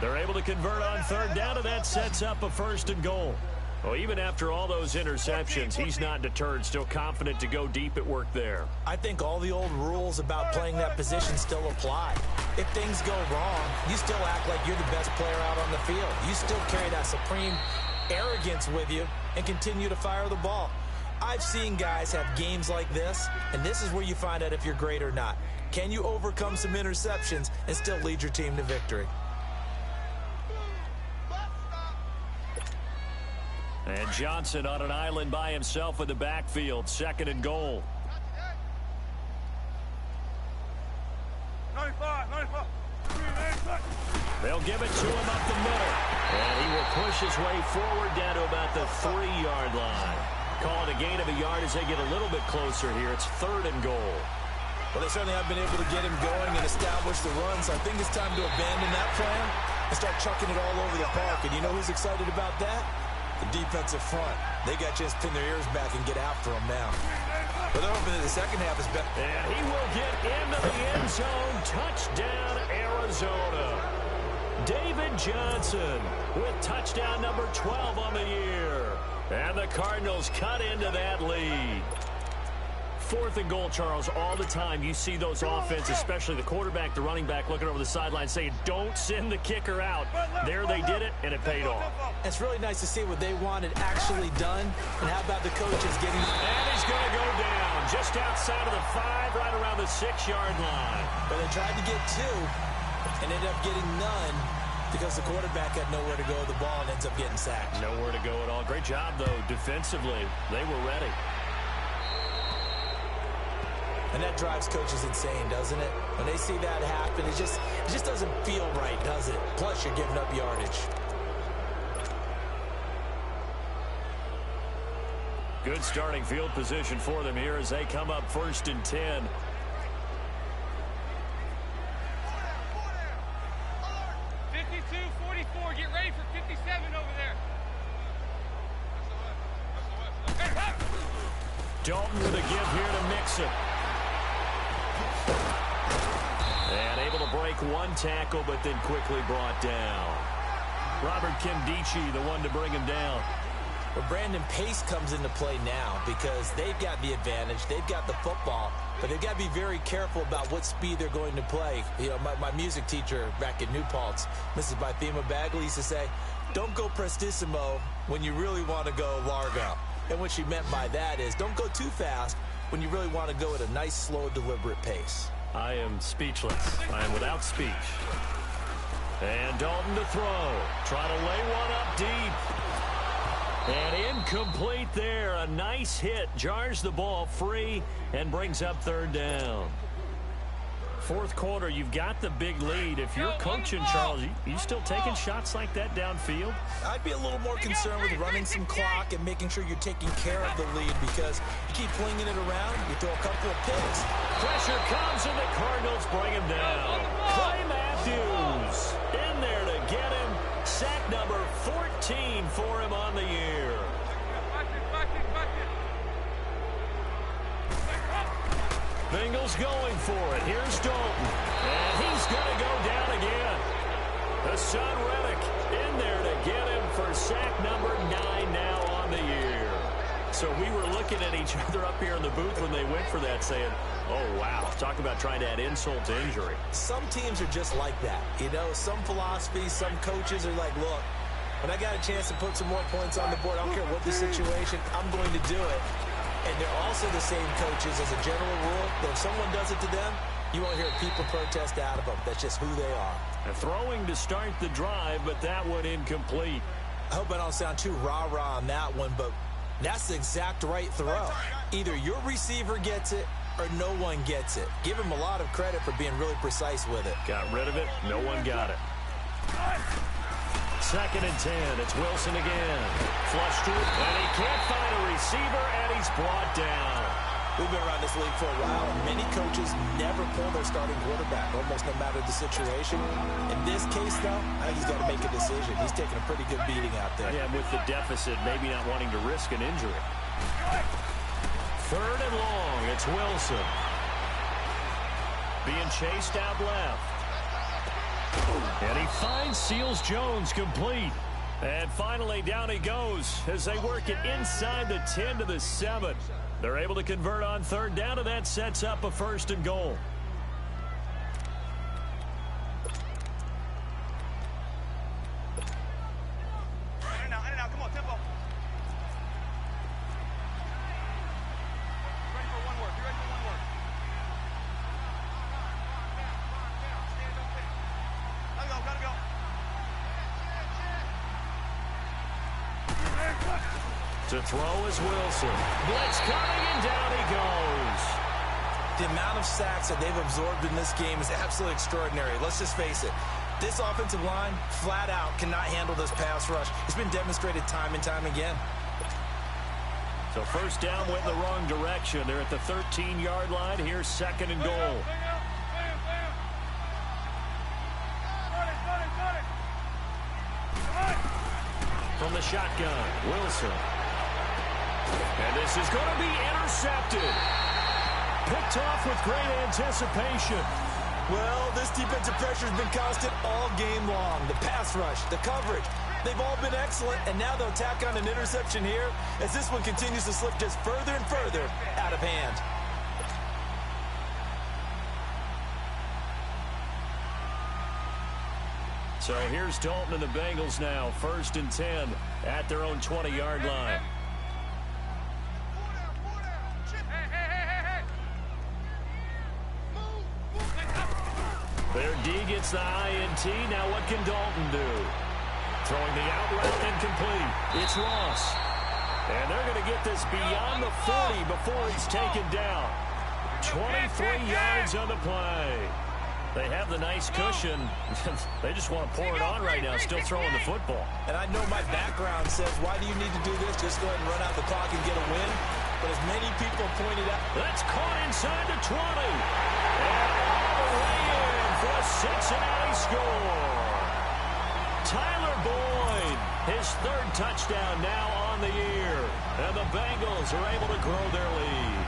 They're able to convert on 3rd down, and that sets up a 1st and goal. Well, even after all those interceptions, he's not deterred, still confident to go deep at work there. I think all the old rules about playing that position still apply. If things go wrong, you still act like you're the best player out on the field. You still carry that supreme arrogance with you and continue to fire the ball. I've seen guys have games like this, and this is where you find out if you're great or not. Can you overcome some interceptions and still lead your team to victory? And Johnson on an island by himself in the backfield. 2nd and goal. 95. They'll give it to him up the middle. And he will push his way forward down to about the 3-yard line. Call it a gain of a yard as they get a little bit closer here. It's 3rd and goal. Well, they certainly have been able to get him going and establish the run, so I think it's time to abandon that plan and start chucking it all over the park. And you know who's excited about that? The defensive front. They got a chance to pin their ears back and get after him now. But they're hoping that the second half is better. And he will get into the end zone. Touchdown, Arizona. David Johnson with touchdown number 12 on the year. And the Cardinals cut into that lead. 4th and goal, Charles. All the time you see those offenses, especially the quarterback, the running back, looking over the sideline saying, don't send the kicker out. There they did it, and it paid off. It's really nice to see what they wanted actually done. And how about the coaches getting... And he's going to go down just outside of the 5, right around the 6-yard line. But they tried to get 2 and ended up getting none because the quarterback had nowhere to go with the ball and ends up getting sacked. Nowhere to go at all. Great job, though, defensively. They were ready. And that drives coaches insane, doesn't it? When they see that happen, it just doesn't feel right, does it? Plus, you're giving up yardage. Good starting field position for them here as they come up 1st and 10. Get ready for 57 over there. Dalton with a give here to Mixon. And able to break 1 tackle, but then quickly brought down. Robert Kimdichie, the one to bring him down. Well, Brandon, pace comes into play now because they've got the advantage. They've got the football, but they've got to be very careful about what speed they're going to play. You know, my music teacher back in New Paltz, Mrs. Bythema Bagley, used to say, don't go prestissimo when you really want to go largo. And what she meant by that is don't go too fast when you really want to go at a nice, slow, deliberate pace. I am speechless. I am without speech. And Dalton to throw. Try to lay one up deep. And incomplete there. A nice hit. Jars the ball free and brings up 3rd down. Fourth quarter, you've got the big lead. If you're coaching, Charles, you still taking shots like that downfield? I'd be a little more concerned with running some clock and making sure you're taking care of the lead, because you keep flinging it around, you throw a couple of picks. Pressure comes and the Cardinals bring him down. Clay Matthews in there to get him. Sack number 14 for him on the year. Bengals going for it. Here's Dalton. And he's going to go down again. Hassan Reddick in there to get him for sack number 9 now on the year. So we were looking at each other up here in the booth when they went for that, saying, oh, wow, talk about trying to add insult to injury. Some teams are just like that. You know, some philosophies, some coaches are like, look, when I got a chance to put some more points on the board, I don't care what the situation, I'm going to do it. And they're also the same coaches as a general rule that if someone does it to them, you won't hear people protest out of them. That's just who they are. A throwing to start the drive, but that one incomplete. I hope I don't sound too rah-rah on that one, but that's the exact right throw. Either your receiver gets it or no one gets it. Give him a lot of credit for being really precise with it. Got rid of it. No one got it. 2nd and 10. It's Wilson again. Flush to it, and he can't find a receiver, and he's brought down. We've been around this league for a while, and many coaches never pull their starting quarterback, almost no matter the situation. In this case, though, I think he's got to make a decision. He's taking a pretty good beating out there. Yeah, with the deficit, maybe not wanting to risk an injury. 3rd and long. It's Wilson. Being chased out left. And he finds Seals-Jones complete. And finally, down he goes as they work it inside the 10 to the 7. They're able to convert on 3rd down, and that sets up a 1st and goal. Come on, tempo. Ready for one word. Be ready for one word. Gotta go. To throw is Wilson. Blitz coming, and down he goes. The amount of sacks that they've absorbed in this game is absolutely extraordinary. Let's just face it. This offensive line, flat out, cannot handle this pass rush. It's been demonstrated time and time again. So 1st down went in the wrong direction. They're at the 13-yard line. Here's 2nd and goal. From the shotgun, Wilson. And this is going to be intercepted. Picked off with great anticipation. Well, this defensive pressure has been constant all game long. The pass rush, the coverage, they've all been excellent, and now they'll tack on an interception here as this one continues to slip just further and further out of hand. So here's Dalton and the Bengals now, 1st and 10 at their own 20-yard line. Their D gets the INT. Now what can Dalton do? Throwing the out route incomplete. It's Ross. And they're going to get this beyond the 40 before he's taken down. 23 yards on the play. They have the nice cushion. They just want to pour it on right now, still throwing the football. And I know my background says, why do you need to do this? Just go ahead and run out the clock and get a win. But as many people pointed out, that's caught inside the 20. And all the way in for a Cincinnati score. Tyler Boyd, his 3rd touchdown now on the year. And the Bengals are able to grow their lead.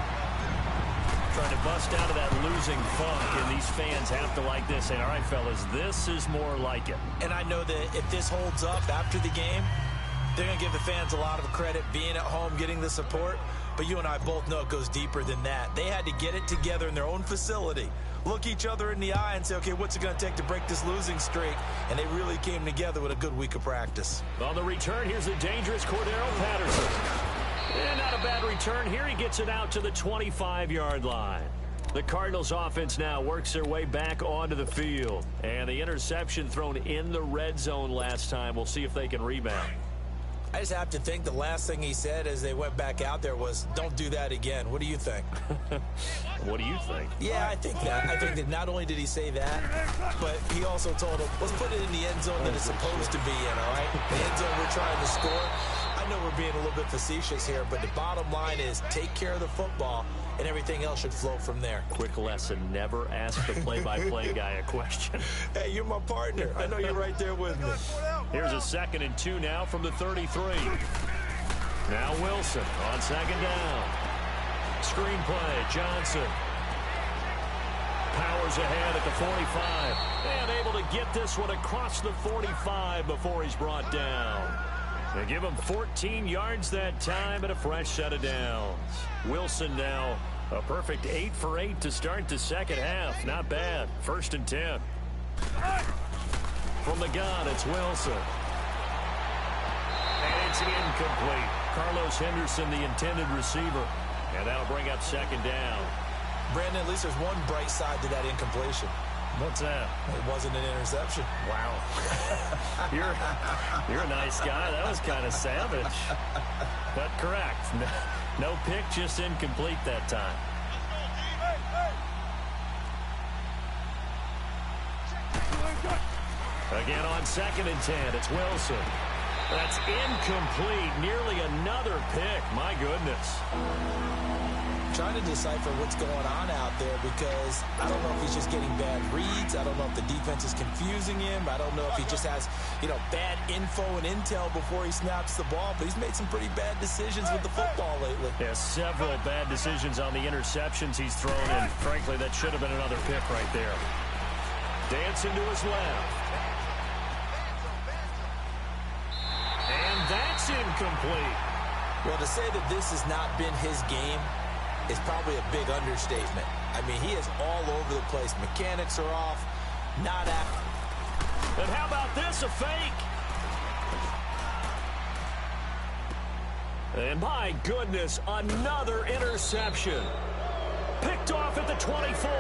Trying to bust out of that losing funk, and these fans have to like this. Saying, all right, fellas, this is more like it. And I know that if this holds up after the game, they're going to give the fans a lot of credit, being at home, getting the support. But you and I both know it goes deeper than that. They had to get it together in their own facility, look each other in the eye and say, okay, what's it going to take to break this losing streak? And they really came together with a good week of practice. On the return, here's the dangerous Cordero Patterson. And not a bad return here. He gets it out to the 25-yard line. The Cardinals offense now works their way back onto the field. And the interception thrown in the red zone last time. We'll see if they can rebound. I just have to think the last thing he said as they went back out there was, don't do that again. What do you think? What do you think? Yeah, I think that. I think that not only did he say that, but he also told him, let's put it in the end zone that it's supposed to be in, all right? The end zone we're trying to score. I know we're being a little bit facetious here, but the bottom line is take care of the football, and everything else should flow from there. Quick lesson, never ask the play-by-play guy a question. Hey, you're my partner. I know you're right there with me. Here's a 2nd and 2 now from the 33. Now Wilson on 2nd down. Screenplay, Johnson. Powers ahead at the 45. And able to get this one across the 45 before he's brought down. They give him 14 yards that time and a fresh set of downs. Wilson now a perfect 8 for 8 to start the second half. Not bad. 1st and 10. From the gun, it's Wilson. And it's incomplete. Carlos Henderson, the intended receiver. And that'll bring up 2nd down. Brandon, at least there's one bright side to that incompletion. What's that? It wasn't an interception. Wow. You're a nice guy. That was kind of savage. But correct. No pick, just incomplete that time. Again on 2nd and 10, it's Wilson. That's incomplete. Nearly another pick. My goodness. Trying to decipher what's going on out there because I don't know if he's just getting bad reads. I don't know if the defense is confusing him. I don't know if he just has, bad info and intel before he snaps the ball. But he's made some pretty bad decisions with the football lately. Yeah, several bad decisions on the interceptions he's thrown, and frankly, that should have been another pick right there. Dancing to his left. And that's incomplete. Well, to say that this has not been his game is probably a big understatement. I mean, he is all over the place. Mechanics are off, not active. And how about this, a fake? And my goodness, another interception. Picked off at the 24.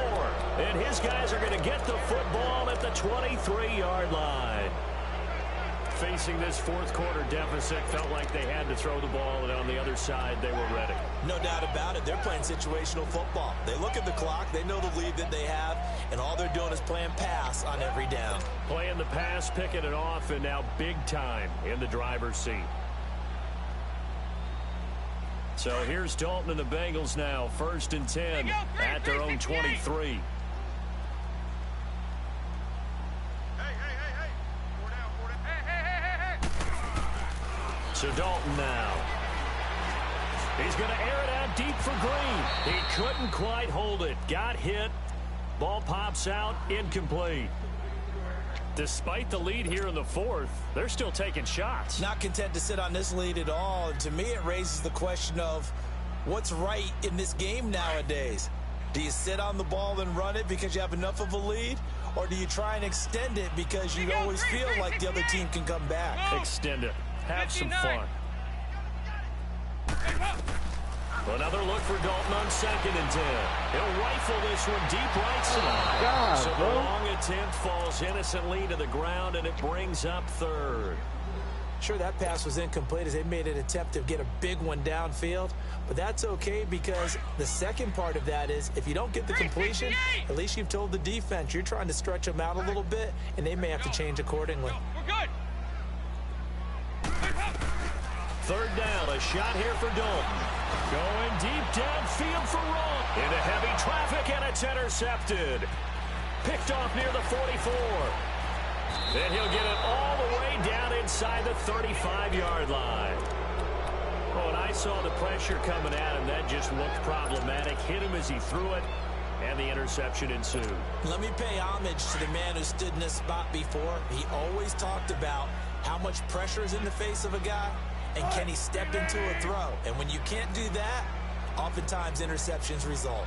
And his guys are going to get the football at the 23-yard line. Facing this 4th quarter deficit, felt like they had to throw the ball, and on the other side, they were ready. No doubt about it. They're playing situational football. They look at the clock, they know the lead that they have, and all they're doing is playing pass on every down. Playing the pass, picking it off, and now big time in the driver's seat. So here's Dalton and the Bengals now, 1st and 10 at their own 23. So Dalton now. He's going to air it out deep for Green. He couldn't quite hold it. Got hit. Ball pops out. Incomplete. Despite the lead here in the 4th, they're still taking shots. Not content to sit on this lead at all. And to me, it raises the question of what's right in this game nowadays. Do you sit on the ball and run it because you have enough of a lead? Or do you try and extend it because you always feel like the other team can come back? Extend it. Have some fun. Another look for Dalton on 2nd and 10. He'll rifle this one deep right side. So the long attempt falls innocently to the ground, and it brings up 3rd. Sure, that pass was incomplete as they made an attempt to get a big one downfield, but that's okay because the second part of that is if you don't get the completion, at least you've told the defense you're trying to stretch them out a little bit, and they may have to change accordingly. We're good. 3rd down, a shot here for Dalton. Going deep downfield for Roll. Into heavy traffic, and it's intercepted. Picked off near the 44. Then he'll get it all the way down inside the 35-yard line. Oh, and I saw the pressure coming at him. That just looked problematic. Hit him as he threw it, and the interception ensued. Let me pay homage to the man who stood in this spot before. He always talked about how much pressure is in the face of a guy, and can he step into a throw? And when you can't do that, oftentimes interceptions result.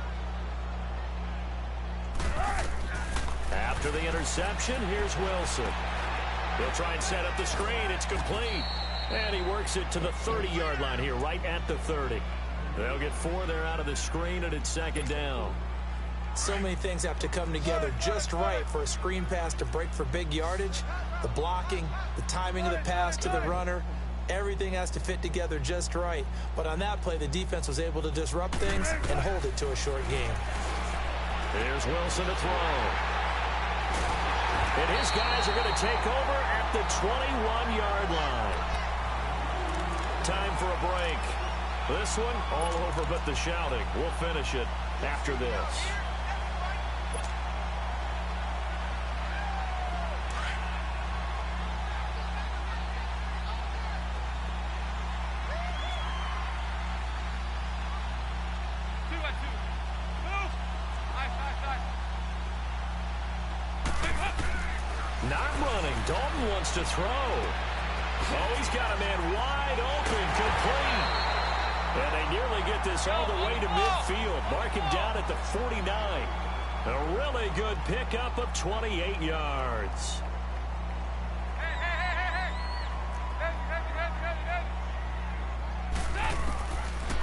After the interception, here's Wilson. He'll try and set up the screen. It's complete. And he works it to the 30-yard line here, right at the 30. They'll get 4 there out of the screen, and it's 2nd down. So many things have to come together just right for a screen pass to break for big yardage. The blocking, the timing of the pass to the runner, Everything has to fit together just right. But on that play, the defense was able to disrupt things and hold it to a short game. Here's Wilson to throw. And his guys are going to take over at the 21-yard line. Time for a break. This one all over but the shouting. We'll finish it after this. Not running. Dalton wants to throw. Oh, he's got a man wide open, complete. And they nearly get this all the way to midfield. Mark him down at the 49. A really good pickup of 28 yards.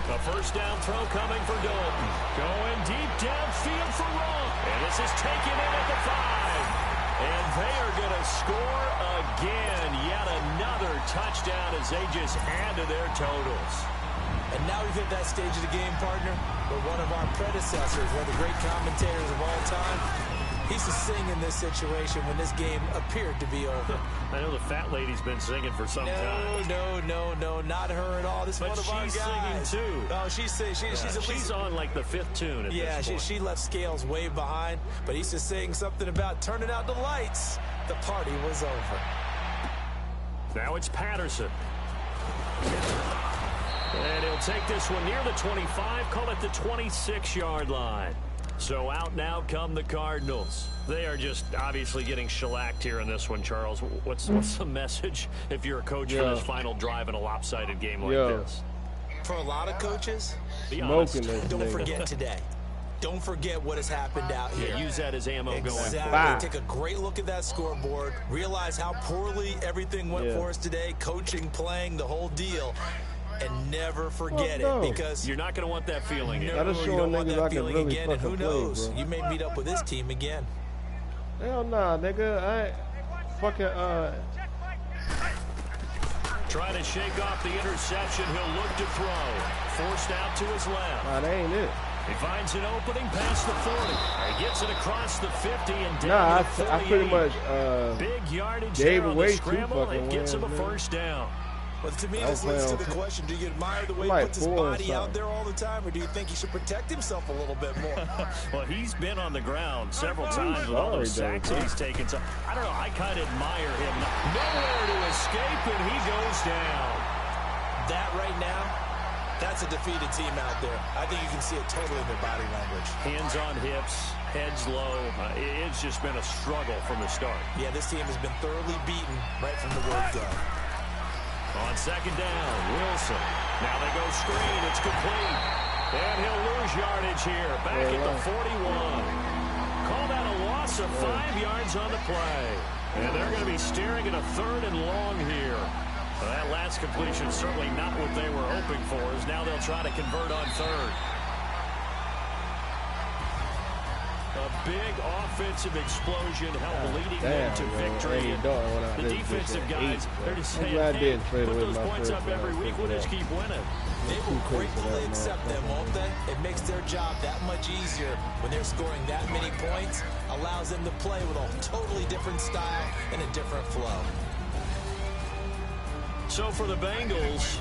A first down throw coming for Dalton. Going deep downfield for Rowe. And this is taken in at the 5. And they are going to score again. Yet another touchdown as they just add to their totals. And now we've hit that stage of the game, partner, where one of our predecessors, one of the great commentators of all time, he used to sing in this situation when this game appeared to be over. I know the fat lady's been singing for some time. No, not her at all. This is one of our guys. But she's singing, too. Oh, she's at least... She's on, like, the 5th tune at this point. She left Scales way behind, but he used to sing something about turning out the lights. The party was over. Now it's Patterson. And he'll take this one near the 25, call it the 26-yard line. So out now come the Cardinals. They are just obviously getting shellacked here in this one, Charles. What's the message if you're a coach for this final drive in a lopsided game like this? For a lot of coaches, don't forget today. Don't forget what has happened out here. Use that as ammo going forward. Take a great look at that scoreboard. Realize how poorly everything went for us today. Coaching, playing, the whole deal. And never forget it, because you're not going to want that feeling again. No, you don't want that feeling again, and who knows? You may meet up with this team again. Hell nah, nigga. I ain't fucking, Trying to shake off the interception. He'll look to throw. Forced out to his left. Nah, that ain't it. He finds an opening past the 40. He gets it across the 50 and down to the 38. I pretty much big yardage gave there on away the scramble and gets him a first down. But to me, this leads to the question, do you admire the way he puts his body out there all the time, or do you think he should protect himself a little bit more? Well, he's been on the ground several times with all those sacks that he's taken. So, I don't know, I kind of admire him. Nowhere to escape, and he goes down. That right now, that's a defeated team out there. I think you can see it totally in their body language. Hands on hips, heads low. It's just been a struggle from the start. Yeah, this team has been thoroughly beaten right from the word go. On second down, Wilson. Now they go screen. It's complete. And he'll lose yardage here. Back at the 41. Call that a loss of 5 yards on the play. And they're going to be staring at a 3rd and long here. Well, that last completion certainly not what they were hoping for, as now they'll try to convert on 3rd. A big offensive explosion helped leading them to victory. The defensive guys, they're just saying, hey, put those points up every week, we'll just keep winning. They will gratefully accept them, won't they? It makes their job that much easier when they're scoring that many points, allows them to play with a totally different style and a different flow. So for the Bengals,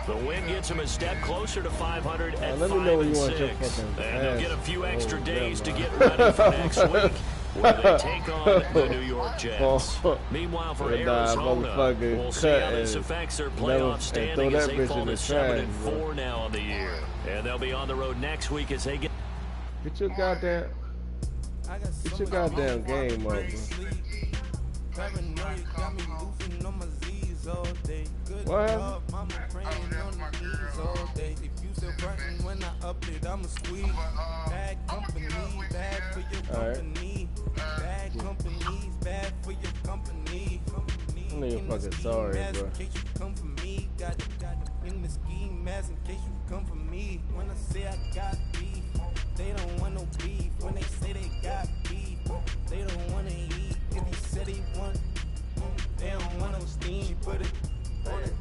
the win gets them a step closer to 500 at 5-6. And they'll get a few extra days to get ready for next week, where they take on the New York Jets. Meanwhile, for Arizona, we'll see how this affects their playoff standing as they fall to 7-4 now on the year. And they'll be on the road next week as they get... Get your goddamn game up, bro. What? When I up it, I'm a squeeze. Bad company, bad for your company. Bad companies, bad for your company. I'm even fucking sorry, bro. In case you come for me, got in the scheme mask in case you come for me. When I say I got beef, they don't want no beef. When they say they got beef, they don't want to eat. If you said they want, they don't want no steam. She put it on it.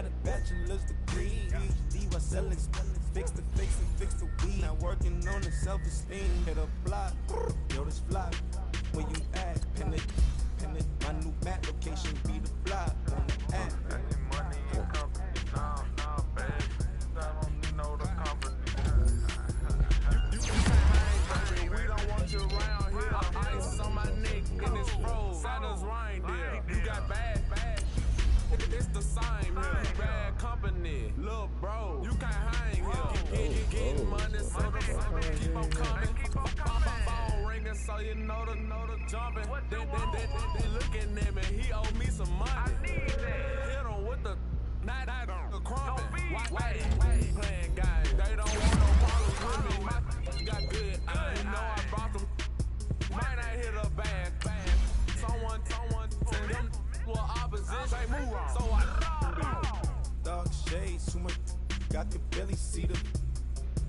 Got a bachelor's degree, PhD while selling. Fix the weed. Now working on the self-esteem. Hit a block, yo, this fly. Where you at? Pin it. My new map location be the block on the app. Any money in company, nah, baby. I don't know the company. You can't hang, baby. We don't want you around here. Ice on my neck in this road. Santa's reindeer. You got bad. It's the same here. Bad company, little bro. You can't hang here. Getting money, so keep on coming. Phone ringing, so you know the jumping. They looking at me. He owe me some money. I need that. Hit him with the night on the crumping. Why they playing games? They don't want no problems with me. My got good. I know I brought them. Might not hit a bad. Someone send them. Opposition, so I dog shades, too much got the belly see them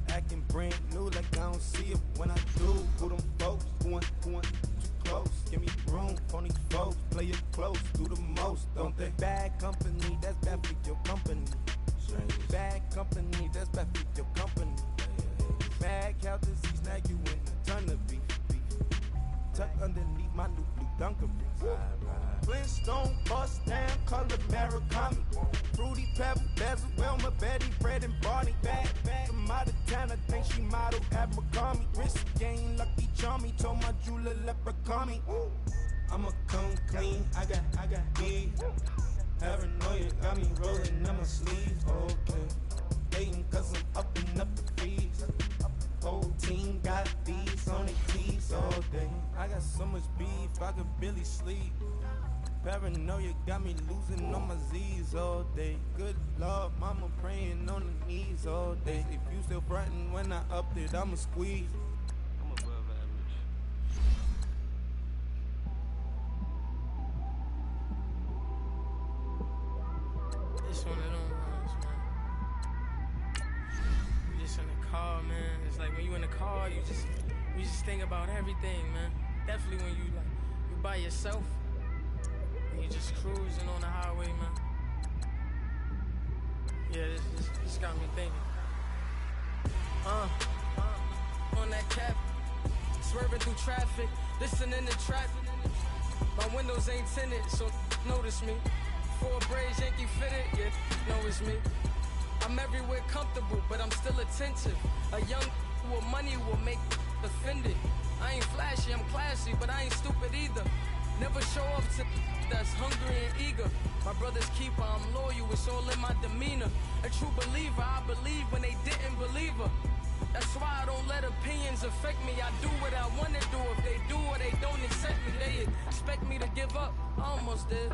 acting brand new like I don't see it when I do. Who them folks going too close? Give me room, phony folks, play it close, do the most, don't they? Bad company, that's bad for your company. Bad company, that's bad for your company. Bad cow disease, now you in a ton of beef. Tuck underneath my new blue Dunkaroos. Flintstone, bust down, color Murakami. Fruity Pebble, Bezel, Wilma, Betty, Fred, and Barney. Bad, from out of town, I think she modeled at McCarmy. Wrist game, Lucky Charmy, told my jeweler, leprechaun. I'ma come clean, I got heat. Paranoia got me rolling on my sleeves, okay. Hating cause I'm upping up the fees. Whole team got these on their tees all day. I got so much beef, I could barely sleep. Paranoia got me losing on my Z's all day. Good Lord, mama praying on the knees all day. If you still frontin' when I upped it, I'ma squeeze. I'm above average. It's one of them ones, man. You just in the car, man. It's like when you in the car, you just think about everything, man. Definitely when you by yourself. You just cruising on the highway, man. Yeah, this got me thinking. On that cap, swerving through traffic, listening to trap. My windows ain't tinted, so notice me. 4 braids, Yankee fitted, yeah, know it's me. I'm everywhere comfortable, but I'm still attentive. A young with money will make offended. I ain't flashy, I'm classy, but I ain't stupid either. Never show up to that's hungry and eager. My brother's keeper, I'm loyal, it's all in my demeanor. A true believer, I believe when they didn't believe her. That's why I don't let opinions affect me. I do what I want to do. If they do or they don't accept me, they expect me to give up. I almost did.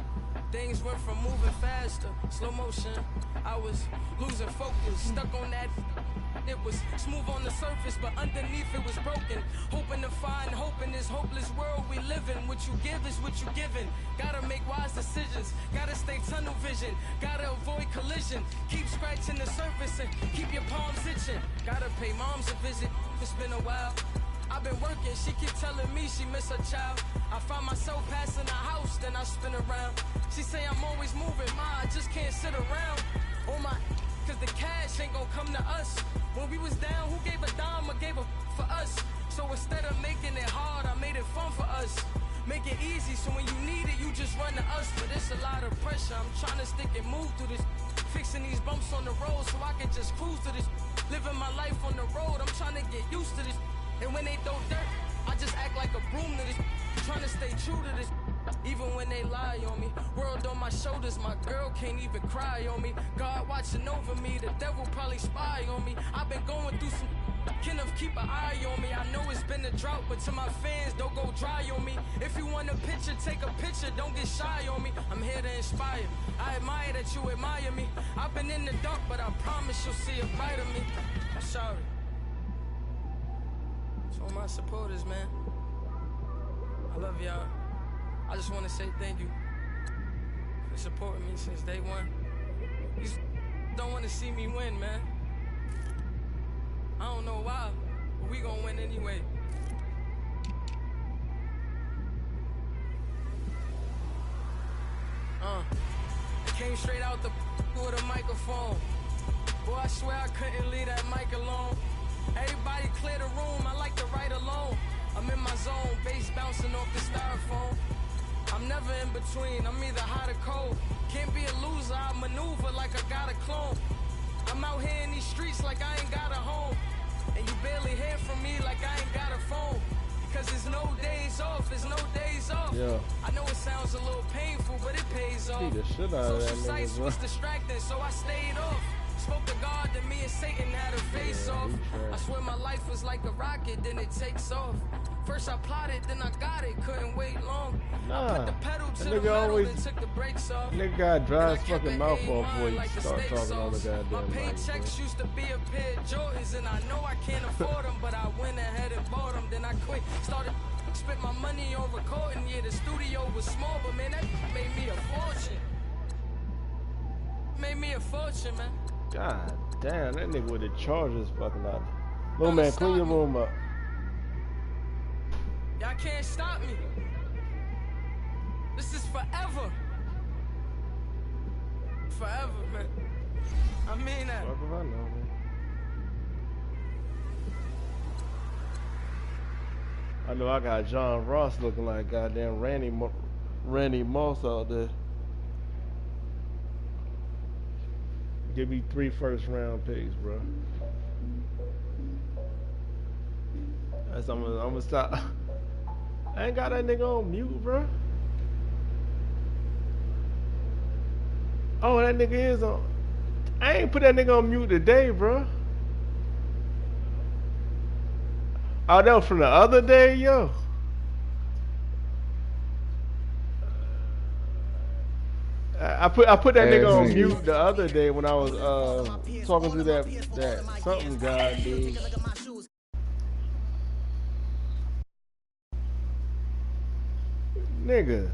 Things went from moving faster, slow motion. I was losing focus, stuck on that. It was smooth on the surface, but underneath it was broken. Hoping to find hope in this hopeless world we live in. What you give is what you given. Gotta make wise decisions. Gotta stay tunnel vision. Gotta avoid collision. Keep scratching the surface and keep your palms itching. Gotta pay moms a visit. It's been a while. I've been working, she keep telling me she miss her child. I find myself passing the house, then I spin around. She say I'm always moving, ma, I just can't sit around. Oh my, cause the cash ain't gon' come to us. When we was down, who gave a dime or gave a for us? So instead of making it hard, I made it fun for us. Make it easy, so when you need it, you just run to us. But it's a lot of pressure, I'm trying to stick and move through this. Fixing these bumps on the road so I can just cruise to this. Living my life on the road, I'm trying to get used to this. And when they throw dirt, I just act like a broom to this. Trying to stay true to this. Even when they lie on me. World on my shoulders, my girl can't even cry on me. God watching over me, the devil probably spy on me. I've been going through some Kenneth, keep an eye on me. I know it's been a drought, but to my fans, don't go dry on me. If you want a picture, take a picture, don't get shy on me. I'm here to inspire. I admire that you admire me. I've been in the dark, but I promise you'll see a brighter me. I'm sorry. To all my supporters, man, I love y'all. I just want to say thank you for supporting me since day one. You don't want to see me win, man. I don't know why, but we gonna win anyway. Came straight out the with a microphone. Boy, I swear I couldn't leave that mic alone. Everybody clear the room, I like to write alone. I'm in my zone, bass bouncing off the styrofoam. I'm never in between, I'm either hot or cold. Can't be a loser, I maneuver like I got a clone. I'm out here in these streets like I ain't got a home. And you barely hear from me like I ain't got a phone. Cause there's no days off, there's no days off. Yeah. I know it sounds a little painful, but it pays off. Beat the shit out of that Social sites nigga, bro. was distracting, so I stayed off. Spoke to God, then me and Satan had a face off. I swear my life was like a rocket, then it takes off. First I plotted, then I got it, couldn't wait long. I put the pedal to the metal, then took the brakes off. Nigga gotta dry his fucking mouth off before you start talking on the goddamn My mic. paychecks used to be a pair of Jordans, and I know I can't afford them, but I went ahead and bought them. Then I quit, started spent my money on recording. Yeah, the studio was small, but man, that made me a fortune. Made me a fortune, man. God damn, that nigga with the charges fucking out. Little man, clean your room up. Y'all can't stop me. This is forever. Forever, man. I mean that. Fuck if I know, man. I know I got John Ross looking like goddamn Randy Moss out there. Give me 3 first-round picks, bro. That's I'm gonna stop. I ain't got that nigga on mute, bro. Oh, that nigga is on. I ain't put that nigga on mute today, bro. Oh, that was from the other day, yo. I put that nigga on mute the other day when I was talking to that something guy, dude. Nigga.